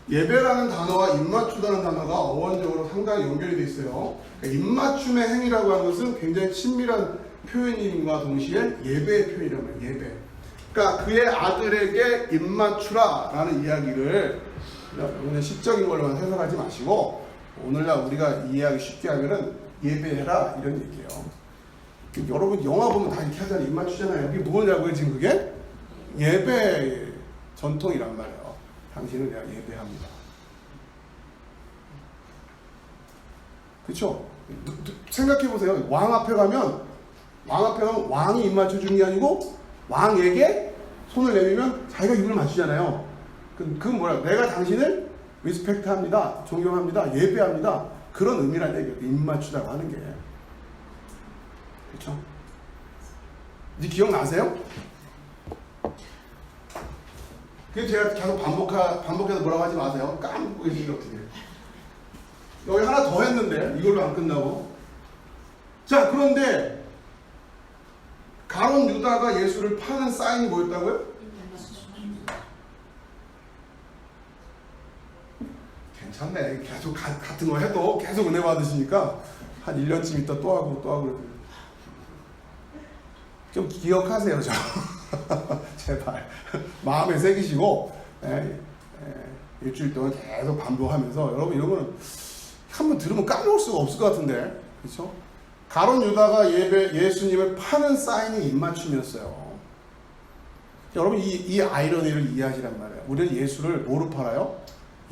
예배라는 단어와 입맞추다는 단어가 어원적으로 상당히 연결이 돼 있어요. 그러니까 입맞춤의 행위라고 하는 것은 굉장히 친밀한 표현임과 동시에 예배의 표현이란 말이에요. 예배. 그러니까 그의 아들에게 입맞추라라는 이야기를 그냥 시적인 걸로만 해석하지 마시고 오늘날 우리가 이해하기 쉽게 하면은 예배해라 이런 얘기예요. 여러분 영화 보면 다 이렇게 하잖아요. 입맞추잖아요. 이게 뭐냐고요 지금 그게? 예배 전통이란 말이에요. 당신은 내가 예배합니다. 그렇죠? 생각해보세요. 왕 앞에 가면 왕이 입 맞춰주는 게 아니고 왕에게 손을 내밀면 자기가 입을 맞추잖아요. 그건 뭐야? 내가 당신을 리스펙트합니다. 존경합니다. 예배합니다. 그런 의미란 얘기예요. 입 맞추다고 하는 게. 그렇죠? 이제 기억나세요? 그래서 제가 계속 반복해서 뭐라고 하지 마세요. 까먹고 계시기 어떻게. 여기 하나 더 했는데 이걸로 안 끝나고. 자, 그런데 가룟 유다가 예수를 파는 사인이 뭐였다고요? 괜찮네. 계속 같은 거 해도 계속 은혜 받으시니까 한 1년쯤 있다 또 하고 좀 기억하세요. 저 제발 마음에 새기시고 일주일 동안 계속 반복하면서 여러분 이런 거는 한번 들으면 까먹을 수가 없을 것 같은데, 그렇죠? 가룟 유다가 예수님을 파는 사인이 입맞춤이었어요. 여러분 이 아이러니를 이해하시란 말이에요. 우리는 예수를 뭐로 팔아요?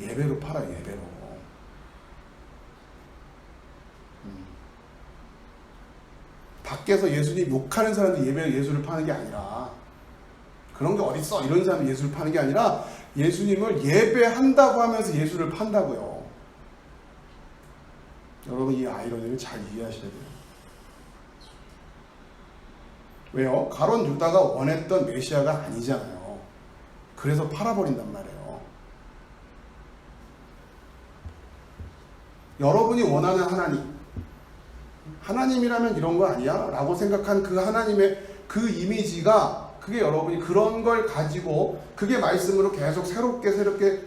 예배로 팔아요. 예배로. 밖에서 예수님 욕하는 사람들이 예수를 파는 게 아니라 그런 게 어딨어 이런 사람이 예수를 파는 게 아니라 예수님을 예배한다고 하면서 예수를 판다고요. 여러분 이 아이러니를 잘 이해하셔야 돼요. 왜요? 가룟 유다가 원했던 메시아가 아니잖아요. 그래서 팔아버린단 말이에요. 여러분이 원하는 하나님이라면 이런 거 아니야? 라고 생각한 그 하나님의 그 이미지가 그게 여러분이 그런 걸 가지고 그게 말씀으로 계속 새롭게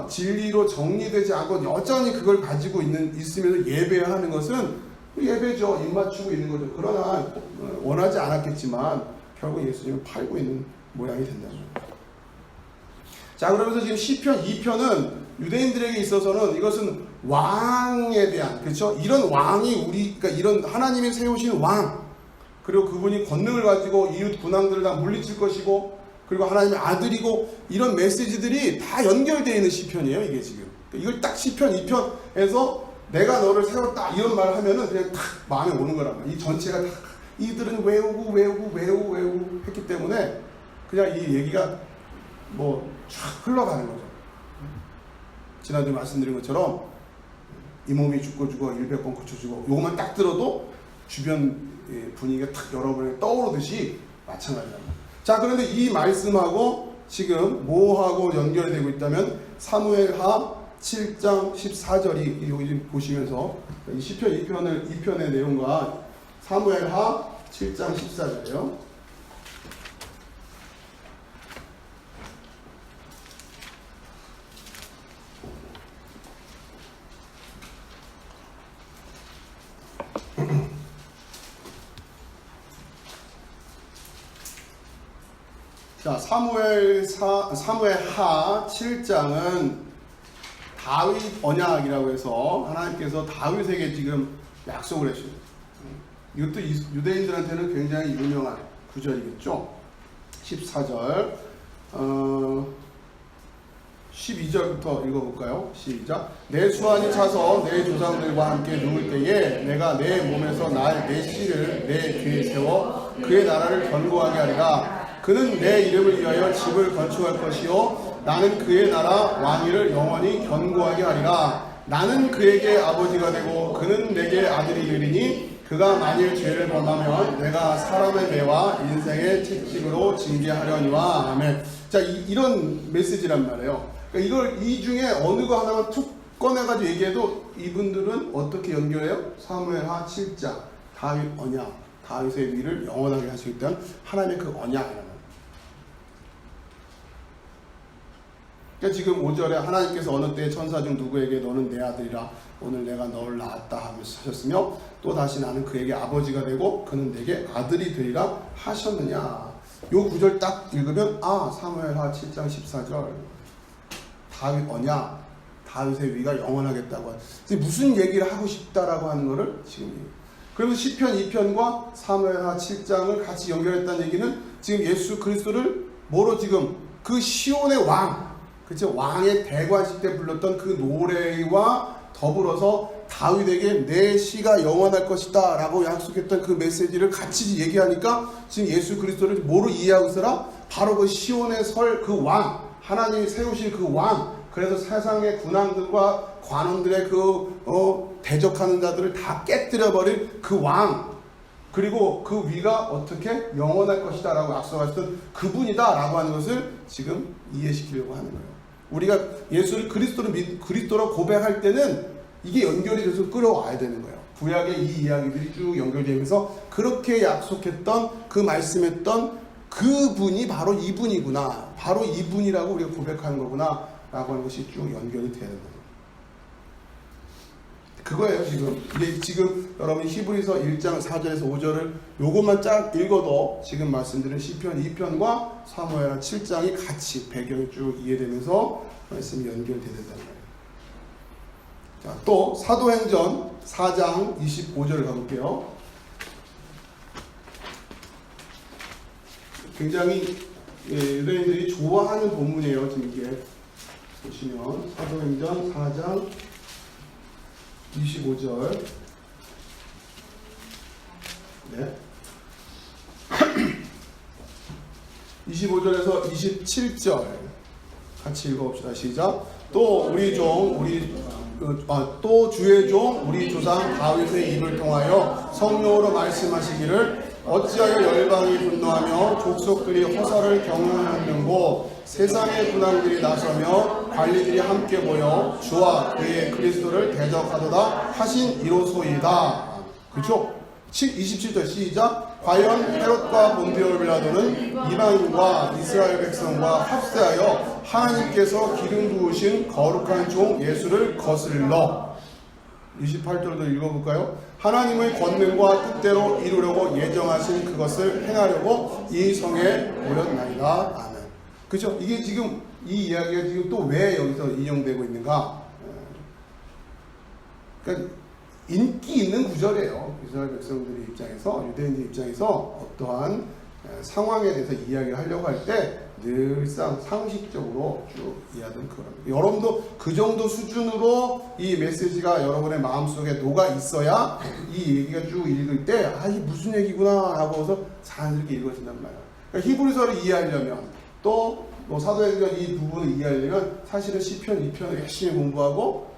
진리로 정리되지 않고 여전히 그걸 가지고 있으면서 예배하는 것은 예배죠. 입맞추고 있는 거죠. 그러나 원하지 않았겠지만 결국 예수님을 팔고 있는 모양이 된다는 거예요. 자, 그러면서 지금 시편 2편은 유대인들에게 있어서는 이것은 왕에 대한, 그렇죠? 이런 왕이 그러니까 이런 하나님이 세우신 왕, 그리고 그분이 권능을 가지고 이웃 군왕들을 다 물리칠 것이고, 그리고 하나님의 아들이고, 이런 메시지들이 다 연결되어 있는 시편이에요, 이게 지금. 이걸 딱 시편 2편에서 내가 너를 세웠다, 이런 말을 하면은 그냥 탁 마음에 오는 거란 말이에요. 이 전체가 다, 이들은 외우고 했기 때문에 그냥 이 얘기가 뭐 쫙 흘러가는 거죠. 지난주에 말씀드린 것처럼 이 몸이 죽고 100번 고쳐주고 요것만 딱 들어도 주변 분위기가 탁 여러분에게 떠오르듯이 마찬가지입니다. 자, 그런데 이 말씀하고 지금 뭐하고 연결이 되고 있다면 사무엘하 7장 14절이 여기 좀 보시면서 이 시편 2편의 내용과 사무엘하 7장 14절이에요. 자, 사무엘하 7장은 다윗 언약이라고 해서 하나님께서 다윗에게 지금 약속을 했어요. 이것도 유대인들한테는 굉장히 유명한 구절이겠죠. 14절 12절부터 읽어볼까요? 시작. 내 수완이 차서 내 조상들과 함께 누울 때에 내가 내 몸에서 날 내 씨를 내 뒤에 세워 그의 나라를 견고하게 하리라. 그는 내 이름을 위하여 집을 건축할 것이요 나는 그의 나라 왕위를 영원히 견고하게 하리라. 나는 그에게 아버지가 되고 그는 내게 아들이 되리니 그가 만일 죄를 범하면 내가 사람의 매와 인생의 채찍으로 징계하려니와. 아멘. 자, 이런 메시지란 말이에요. 그러니까 이 중에 어느 거 하나만 툭 꺼내가지고 얘기해도 이분들은 어떻게 연결해요? 사무엘하 7장 다윗 언약, 다윗의 위를 영원하게 할 수 있다는 하나님의 그 언약이라는. 그러니까 지금 5절에 하나님께서 어느 때 천사 중 누구에게 너는 내 아들이라 오늘 내가 너를 낳았다 하면서 하셨으며 또 다시 나는 그에게 아버지가 되고 그는 내게 아들이 되리라 하셨느냐. 요 구절 딱 읽으면 사무엘하 7장 14절 다윗 언약, 다윗의 위가 영원하겠다고. 무슨 얘기를 하고 싶다라고 하는 거를 지금. 그러면 시편 2편과 사무엘하 7장을 같이 연결했다는 얘기는 지금 예수 그리스도를 뭐로 지금 그 시온의 왕, 그렇죠? 왕의 대관식 때 불렀던 그 노래와 더불어서 다윗에게 내 시가 영원할 것이다 라고 약속했던 그 메시지를 같이 얘기하니까 지금 예수 그리스도를 뭐로 이해하고 있어라? 바로 그 시온의 설 그 왕, 하나님이 세우신 그 왕, 그래서 세상의 군왕들과 관원들의 대적하는 자들을 다 깨뜨려버린 그 왕, 그리고 그 위가 어떻게 영원할 것이다 라고 약속하셨던 그분이다 라고 하는 것을 지금 이해시키려고 하는 거예요. 우리가 예수를 그리스도로 고백할 때는 이게 연결이 돼서 끌어와야 되는 거예요. 구약의 이 이야기들이 쭉 연결되면서 그렇게 약속했던 그 말씀했던 그분이 바로 이분이구나, 바로 이분이라고 우리가 고백하는 거구나 라고 하는 것이 쭉 연결이 되는 거예요. 그거예요. 지금 여러분 히브리서 1장 4절에서 5절을 요것만 쫙 읽어도 지금 말씀드린 시편 2편과 사무엘하 7장이 같이 배경이 쭉 이해되면서 말씀이 연결되야 된다는 거예요. 자, 또 사도행전 4장 25절을 가볼게요. 굉장히 유대인들이 좋아하는 본문이에요. 지금 이게 보시면 사도행전 4장 25절. 네. 25절에서 27절 같이 읽어봅시다. 시작. 또 주의 종 우리 조상 다윗의 입을 통하여 성령으로 말씀하시기를 어찌하여 열방이 분노하며 족속들이 허사를 경영하는고 세상의 군왕들이 나서며 관리들이 함께 모여 주와 그의 그리스도를 대적하도다 하신 이로소이다. 그렇죠? 27절 시작. 과연 헤롯과 본디오 빌라도는 이방인과 이스라엘 백성과 합세하여 하나님께서 기름 부으신 거룩한 종 예수를 거슬러. 28절도 읽어볼까요? 하나님의 권능과 뜻대로 이루려고 예정하신 그것을 행하려고 이 성에 모였나이다. 아멘. 그렇죠? 이게 지금 이 이야기가 지금 또 왜 여기서 인용되고 있는가? 그러니까 인기 있는 구절이에요. 이스라엘 백성들의 입장에서, 유대인들 입장에서 어떠한 상황에 대해서 이야기를 하려고 할 때 늘상 상식적으로 쭉 이해하던 그런. 여러분도 그 정도 수준으로 이 메시지가 여러분의 마음속에 녹아 있어야 이 얘기가 쭉 읽을 때 이게 무슨 얘기구나 라고 해서 자연스럽게 읽어진단 말이에요. 그러니까 히브리서를 이해하려면 또 사도행전 이 부분을 이해하려면 사실은 시편 2편을 열심히 공부하고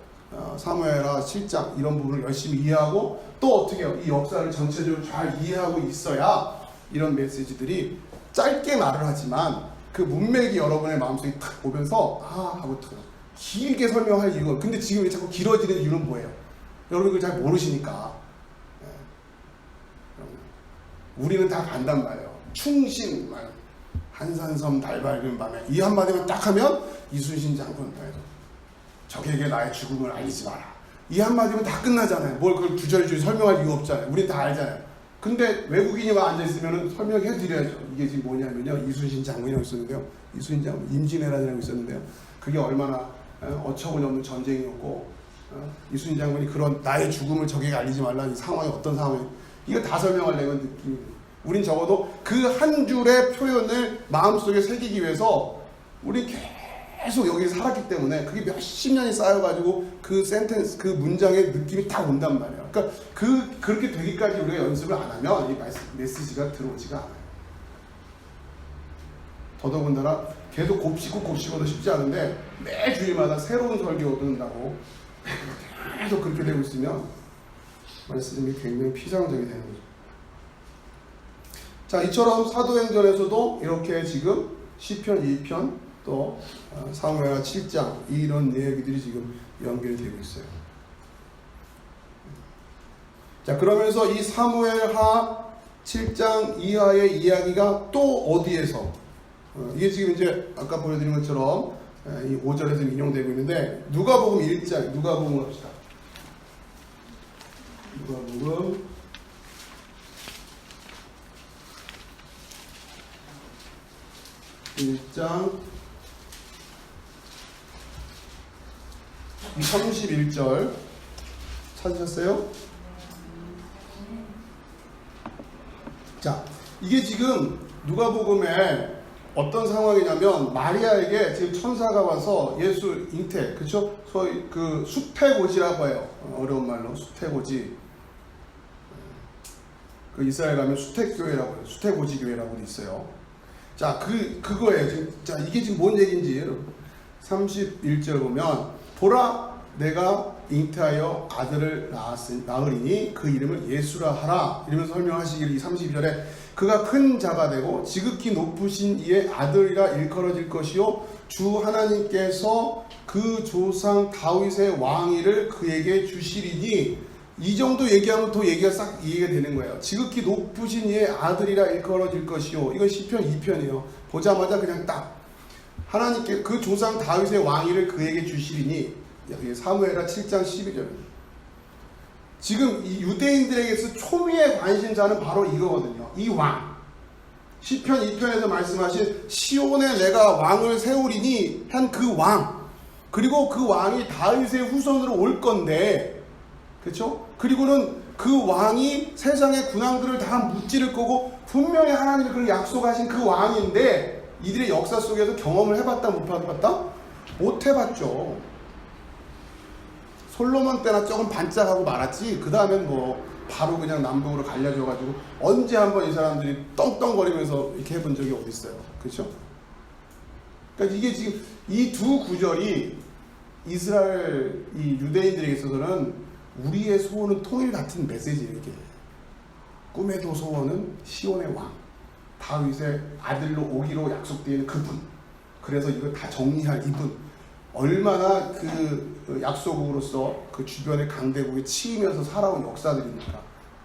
사무엘하 7장 이런 부분을 열심히 이해하고 또 어떻게 해요? 이 역사를 전체적으로 잘 이해하고 있어야 이런 메시지들이 짧게 말을 하지만 그 문맥이 여러분의 마음속에 탁 오면서 하고 길게 설명할 이유가 근데 지금 왜 자꾸 길어지는 이유는 뭐예요? 여러분 그걸 잘 모르시니까. 우리는 다 간단 말이에요. 충신, 한산섬 달 밝은 밤에 이 한마디만 딱 하면 이순신 장군 적에게 나의 죽음을 알리지 마라. 이 한마디면 다 끝나잖아요. 뭘 그걸 주저리 설명할 이유 없잖아요. 우린 다 알잖아요. 근데 외국인이만 앉아있으면 설명해 드려야죠. 이게 지금 뭐냐면요. 이순신 장군이라고 있었는데요. 이순신 장군, 임진왜란이라고 있었는데요. 그게 얼마나 어처구니없는 전쟁이었고 이순신 장군이 그런 나의 죽음을 적에게 알리지 말라. 이 상황이 어떤 상황이에요. 이거 다 설명하려면 느낌이 우린 적어도 그 한 줄의 표현을 마음속에 새기기 위해서 우린 계속 여기 살았기 때문에 그게 몇십 년이 쌓여가지고 그 센텐스, 그 문장의 느낌이 딱 온단 말이에요. 그러니까 그렇게 되기까지 우리가 연습을 안 하면 이 메시지가 들어오지가 않아요. 더더군다나 계속 곱씹어도 쉽지 않은데 매 주일마다 새로운 설교 얻는다고 계속 그렇게 되고 있으면 말씀이 굉장히 피상적이 되는 거죠. 자, 이처럼 사도행전에서도 이렇게 지금 시편 2편 또 사무엘하 7장 이런 얘기들이 지금 연결되고 있어요. 자, 그러면서 이 사무엘하 7장 이하의 이야기가 또 어디에서 이게 지금 이제 아까 보여드린 것처럼 이 5절에서 인용되고 있는데 누가복음 1장 누가복음을 합시다. 누가복음 1장 31절 찾으셨어요? 자, 이게 지금 누가복음에 어떤 상황이냐면 마리아에게 지금 천사가 와서 예수 잉태, 그렇죠? 소위 그 수태고지라고 해요. 어려운 말로 수태고지. 그 이스라엘 가면 수태교회라고 해요. 수태고지 교회라고도 있어요. 자, 그거예요. 지금, 자, 이게 지금 뭔 얘기인지 여러분. 31절 보면 보라 내가 잉태하여 아들을 낳으리니 그 이름을 예수라 하라 이러면서 설명하시기를 이 32절에 그가 큰 자가 되고 지극히 높으신 이의 아들이라 일컬어질 것이요 주 하나님께서 그 조상 다윗의 왕위를 그에게 주시리니 이 정도 얘기하면 또 얘기가 싹 이해가 되는 거예요. 지극히 높으신 이의 아들이라 일컬어질 것이요. 이건 시편 2편이에요. 보자마자 그냥 딱 하나님께 그 조상 다윗의 왕위를 그에게 주시리니 여기 사무엘하 7장 12절입니다. 지금 이 유대인들에게서 초미의 관심사는 바로 이거거든요. 이 왕. 시편 2편에서 말씀하신 시온에 내가 왕을 세우리니 한 그 왕. 그리고 그 왕이 다윗의 후손으로 올 건데 그렇죠? 그리고는 그 왕이 세상의 군왕들을 다 무찌를 거고 분명히 하나님이 그걸 약속하신 그 왕인데 이들의 역사 속에서 경험을 해봤다 못 해봤다? 못 해봤죠. 솔로몬 때나 조금 반짝하고 말았지 그 다음엔 뭐 바로 그냥 남북으로 갈려져가지고 언제 한번 이 사람들이 떵떵거리면서 이렇게 해본 적이 어디 있어요. 그렇죠? 그러니까 이게 지금 이 두 구절이 이스라엘 이 유대인들에게 있어서는 우리의 소원은 통일 같은 메시지예요. 이게 꿈에도 소원은 시온의 왕 다윗의 아들로 오기로 약속되어 있는 그분. 그래서 이걸 다 정리할 이분. 얼마나 그 약속으로서 그 주변의 강대국에 치이면서 살아온 역사들이니까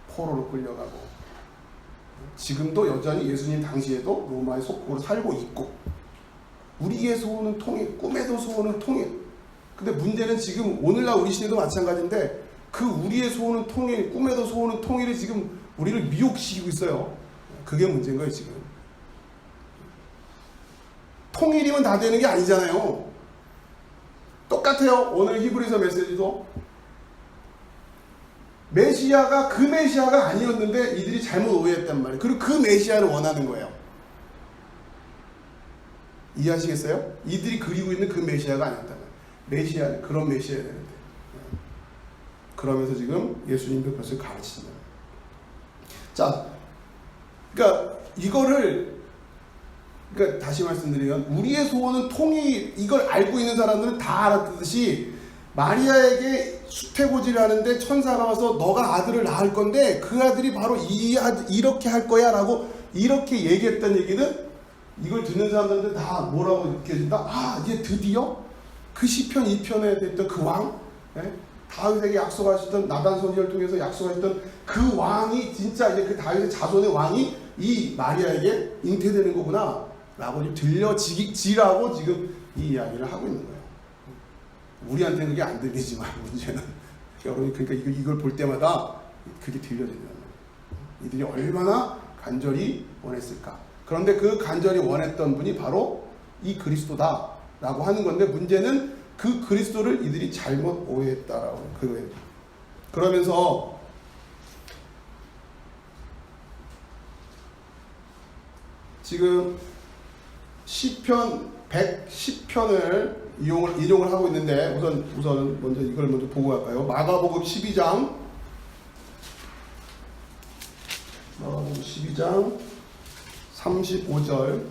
포로로 끌려가고 지금도 여전히 예수님 당시에도 로마의 속국으로 살고 있고 우리의 소원은 통일, 꿈에도 소원은 통일. 근데 문제는 지금 오늘날 우리 시대도 마찬가지인데 그 우리의 소원은 통일, 꿈에도 소원은 통일이 지금 우리를 미혹시키고 있어요. 그게 문제인 거예요 지금. 통일이면 다 되는 게 아니잖아요. 똑같아요. 오늘 히브리서 메시지도 메시아가 그 메시아가 아니었는데 이들이 잘못 오해했단 말이에요. 그리고 그 메시아를 원하는 거예요. 이해하시겠어요? 이들이 그리고 있는 그 메시아가 아니었단 말이에요. 메시아는 그런 메시아야 되는데 그러면서 지금 예수님도 그것을 가르치는 거예요. 자, 그러니까 이거를 그러니까 다시 말씀드리면 우리의 소원은 통일 이걸 알고 있는 사람들은 다 알았듯이 마리아에게 수태고지를 하는데 천사가 와서 너가 아들을 낳을 건데 그 아들이 바로 이렇게 할 거야 라고 이렇게 얘기했던 얘기는 이걸 듣는 사람들은 다 뭐라고 느껴진다? 아, 이제 드디어 그 시편 2편에 됐던 그 왕, 다윗에게 약속하셨던 나단 선지자를 통해서 약속하셨던 그 왕이 진짜 이제 그 다윗의 자손의 왕이 이 마리아에게 잉태되는 거구나 라고 좀 들려지라고 지금 이 이야기를 하고 있는 거예요. 우리한테는 그게 안 들리지만 문제는 여러분이 그러니까 이걸 볼 때마다 그게 들려진다는 거예요. 이들이 얼마나 간절히 원했을까. 그런데 그 간절히 원했던 분이 바로 이 그리스도다라고 하는 건데 문제는 그 그리스도를 이들이 잘못 오해했다라고 그거예요. 그러면서 지금 시편 110편을 인용을 하고 있는데 우선 먼저 이걸 먼저 보고 갈까요? 마가복음 12장 35절.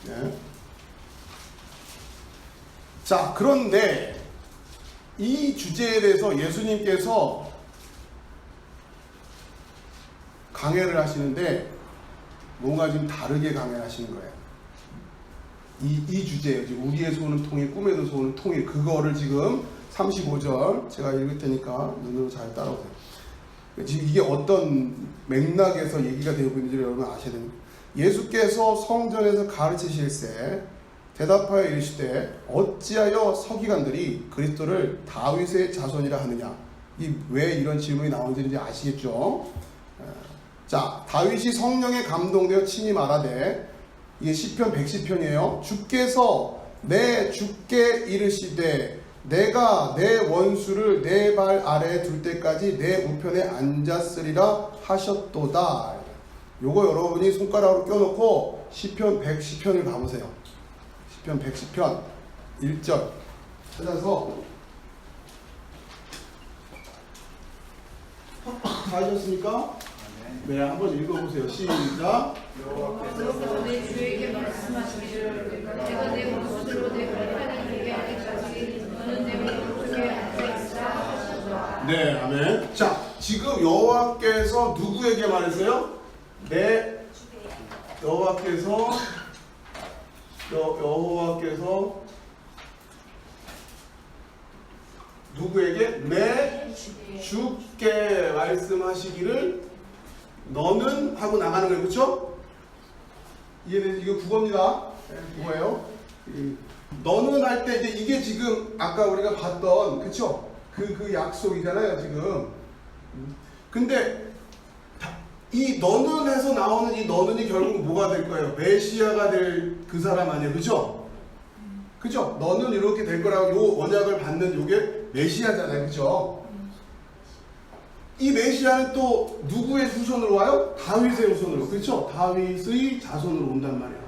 네. 자, 그런데 이 주제에 대해서 예수님께서 강해를 하시는데 뭔가 좀 다르게 강해를 하시는 거예요. 이 주제예요. 지금 우리의 소원은 통일, 꿈에도 소원은 통일. 그거를 지금 35절 제가 읽을 테니까 눈으로 잘 따라오세요. 지금 이게 어떤 맥락에서 얘기가 되고 있는지를 여러분 아셔야 됩니다. 예수께서 성전에서 가르치실세 대답하여 이르시되 어찌하여 서기관들이 그리스도를 다윗의 자손이라 하느냐. 왜 이런 질문이 나오는지 아시겠죠? 자, 다윗이 성령에 감동되어 친히 말하되, 이게 시편 110편이에요. 주께서 내 주께 이르시되 내가 내 원수를 내 발 아래에 둘 때까지 내 우편에 앉았으리라 하셨도다. 요거 여러분이 손가락으로 껴놓고 시편 110편을 봐보세요. 시편 110편 1절 찾아서 다 하셨습니까? 네, 한번 읽어보세요. 시작. 여호와께서 내 주에게 말씀하시기를 내가 내 원수로 내 발판에 들게 하기까지 너는 내 오른쪽에 앉아있으라 하셨도다. 네, 아멘. 자, 지금 여호와께서 누구에게 말했어요? 여호와께서 누구에게? 내 주께 말씀하시기를 너는 하고 나가는 거예요. 그렇죠? 이거 국어입니다. 네, 국어예요. 너는 할 때 이게 지금 아까 우리가 봤던 그렇죠? 그 약속이잖아요, 지금. 근데 이 너는 해서 나오는 이 너는이 결국 뭐가 될 거예요? 메시아가 될 그 사람 아니에요, 그렇죠? 그죠? 너는 이렇게 될 거라고 요 언약을 받는 요게 메시아잖아요, 그렇죠? 이 메시아는 또 누구의 후손으로 와요? 다윗의 후손으로, 그렇죠? 다윗의 자손으로 온단 말이에요.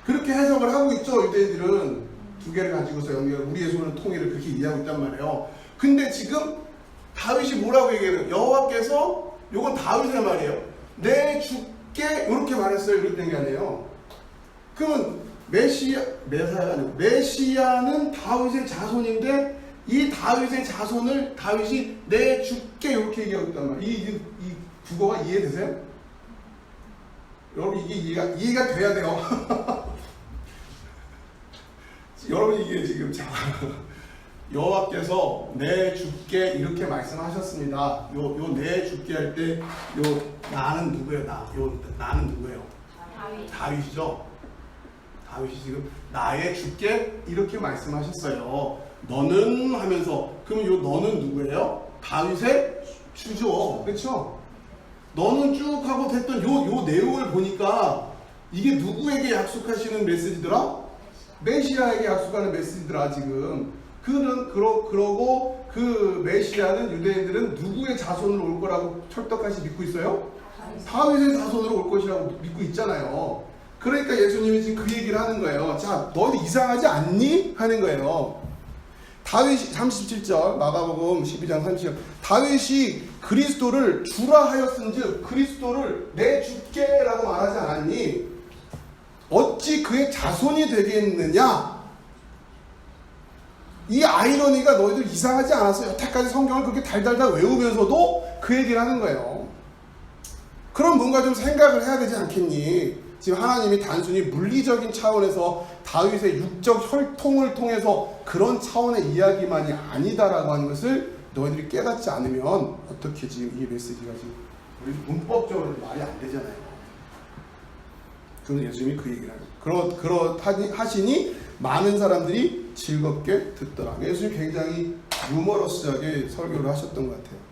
그렇게 해석을 하고 있죠. 유대인들은 두 개를 가지고서 우리의 소원은 통일을 그렇게 이해하고 있단 말이에요. 근데 지금 다윗이 뭐라고 얘기해요? 여호와께서 요건 다윗의 말이에요. 내 주께 이렇게 말했어요. 이렇게 된 게 아니에요. 그러면 메시아가 아니고 메시아는 다윗의 자손인데 이 다윗의 자손을 다윗이 내 주께 이렇게 얘기하고 있단 말이에요. 이 국어가 이해되세요? 여러분 이게 이해가 돼야 돼요. 여러분 이게 지금 여호와께서 내 주께 이렇게 말씀하셨습니다. 요 내 주께 할 때 요 나는 누구예요? 나는 누구예요? 다윗이죠. 다윗이 지금 나의 주께 이렇게 말씀하셨어요. 너는 하면서 그러면 요 너는 누구예요? 다윗의 주죠. 그렇죠? 너는 쭉 하고 됐던 요 내용을 보니까 이게 누구에게 약속하시는 메시지더라? 메시아에게 약속하는 메시지더라 지금. 그러고 그 메시아는 유대인들은 누구의 자손으로 올 거라고 철떡같이 믿고 있어요? 다윗의 자손으로 올 것이라고 믿고 있잖아요. 그러니까 예수님이 지금 그 얘기를 하는 거예요. 자, 너는 이상하지 않니? 하는 거예요. 다윗이 37절 마가복음 12장 37절 다윗이 그리스도를 주라 하였은즉 그리스도를 내 주께라고 말하지 않았니? 어찌 그의 자손이 되겠느냐? 이 아이러니가 너희들 이상하지 않았어? 여태까지 성경을 그렇게 달달달 외우면서도 그 얘기를 하는 거예요. 그럼 뭔가 좀 생각을 해야 되지 않겠니? 지금 하나님이 단순히 물리적인 차원에서 다윗의 육적 혈통을 통해서 그런 차원의 이야기만이 아니다라고 하는 것을 너희들이 깨닫지 않으면 어떻게 지금 이 메시지가 지금 문법적으로 말이 안 되잖아요. 그건 예수님이 그 얘기를 하죠. 하시니 많은 사람들이 즐겁게 듣더라. 예수님이 굉장히 유머러스하게 설교를 하셨던 것 같아요.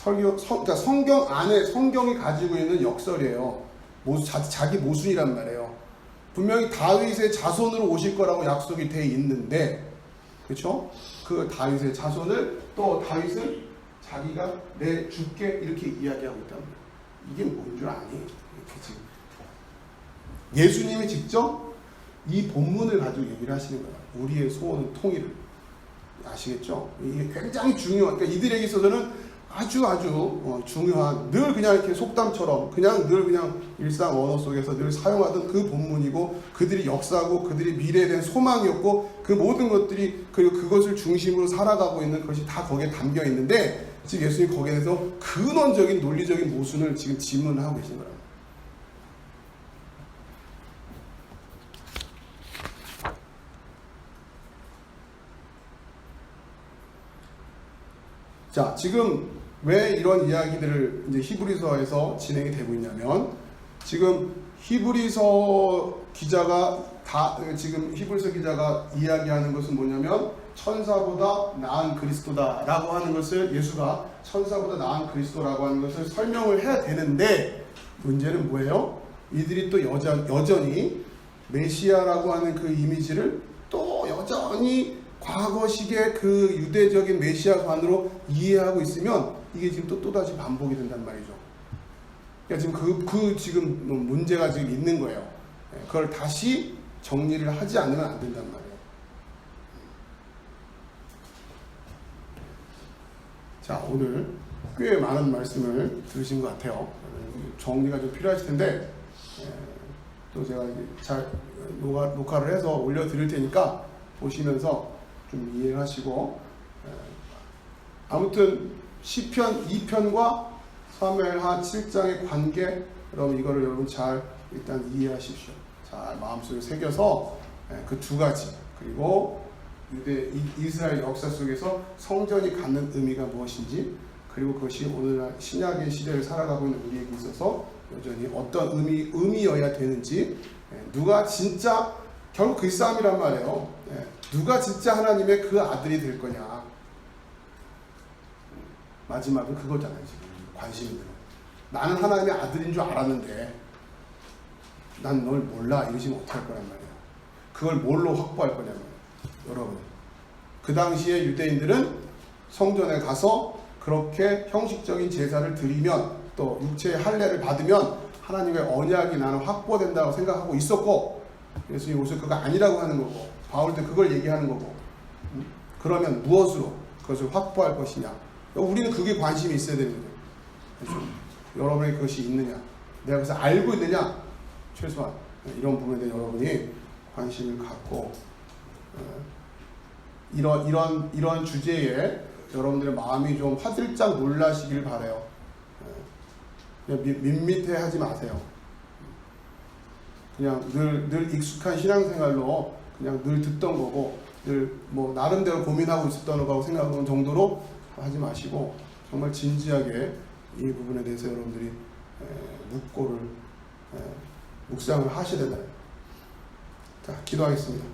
그러니까 성경 안에 성경이 가지고 있는 역설이에요. 자기 모순이란 말이에요. 분명히 다윗의 자손으로 오실 거라고 약속이 돼 있는데, 그렇죠? 그 다윗의 자손을 또 다윗은 자기가 내 주께 이렇게 이야기하고 있단 말이에요. 이게 뭔 줄 아니? 이렇게 지금 예수님이 직접 이 본문을 가지고 얘기를 하시는 거예요. 우리의 소원은 통일을. 아시겠죠? 이게 굉장히 중요한, 그러니까 이들에게 있어서는 아주 중요한, 늘 그냥 이렇게 속담처럼 늘 그냥 일상 언어 속에서 늘 사용하던 그 본문이고, 그들이 역사고 그들이 미래에 대한 소망이었고, 그 모든 것들이, 그리고 그것을 중심으로 살아가고 있는 것이 다 거기에 담겨 있는데, 지금 예수님이 거기에 대해서 근원적인 논리적인 모순을 지금 질문하고 계신 거예요. 자, 지금 왜 이런 이야기들을 이제 히브리서에서 진행이 되고 있냐면, 지금 히브리서 기자가 이야기하는 것은 뭐냐면, 천사보다 나은 그리스도다라고 하는 것을, 예수가 천사보다 나은 그리스도라고 하는 것을 설명을 해야 되는데, 문제는 뭐예요? 이들이 또 여전히 메시아라고 하는 그 이미지를 또 여전히 과거식의 그 유대적인 메시아관으로 이해하고 있으면 이게 지금 또다시 반복이 된단 말이죠. 그러니까 지금 지금 문제가 지금 있는 거예요. 그걸 다시 정리를 하지 않으면 안 된단 말이에요. 자, 오늘 꽤 많은 말씀을 들으신 것 같아요. 정리가 좀 필요하실 텐데, 또 제가 잘 녹화를 해서 올려드릴 테니까 보시면서 좀 이해를 하시고, 아무튼 시편 2편과 사무엘하 7장의 관계, 여러분 잘 일단 이해하십시오. 잘 마음속에 새겨서 그 두 가지, 그리고 이스라엘 역사 속에서 성전이 갖는 의미가 무엇인지, 그리고 그것이 오늘날 신약의 시대를 살아가고 있는 우리에게 있어서 여전히 어떤 의미여야 되는지, 누가 진짜, 결국 그 싸움이란 말이에요. 누가 진짜 하나님의 그 아들이 될 거냐. 마지막은 그거잖아요. 지금 관심이 있는 거. 나는 하나님의 아들인 줄 알았는데 난 널 몰라 이러시면 어떡할 거란 말이에요. 그걸 뭘로 확보할 거냐면, 여러분, 그 당시에 유대인들은 성전에 가서 그렇게 형식적인 제사를 드리면, 또 육체의 할례를 받으면 하나님의 언약이 나는 확보된다고 생각하고 있었고, 예수님이 오실 그거 아니라고 하는 거고, 바울도 그걸 얘기하는 거고, 그러면 무엇으로 그것을 확보할 것이냐. 우리는 그게 관심이 있어야 되는 거죠. 그렇죠? 여러분의 그것이 있느냐, 내가 그것을 알고 있느냐, 최소한 이런 부분에 대해 여러분이 관심을 갖고, 이런 주제에 여러분들의 마음이 좀 화들짝 놀라시길 바라요. 그냥 밋밋해 하지 마세요. 그냥 늘 익숙한 신앙생활로 그냥 늘 듣던 거고, 늘 뭐 나름대로 고민하고 있었던 거라고 생각하는 정도로 하지 마시고, 정말 진지하게 이 부분에 대해서 여러분들이 묵상을 하셔야 된다. 자, 기도하겠습니다.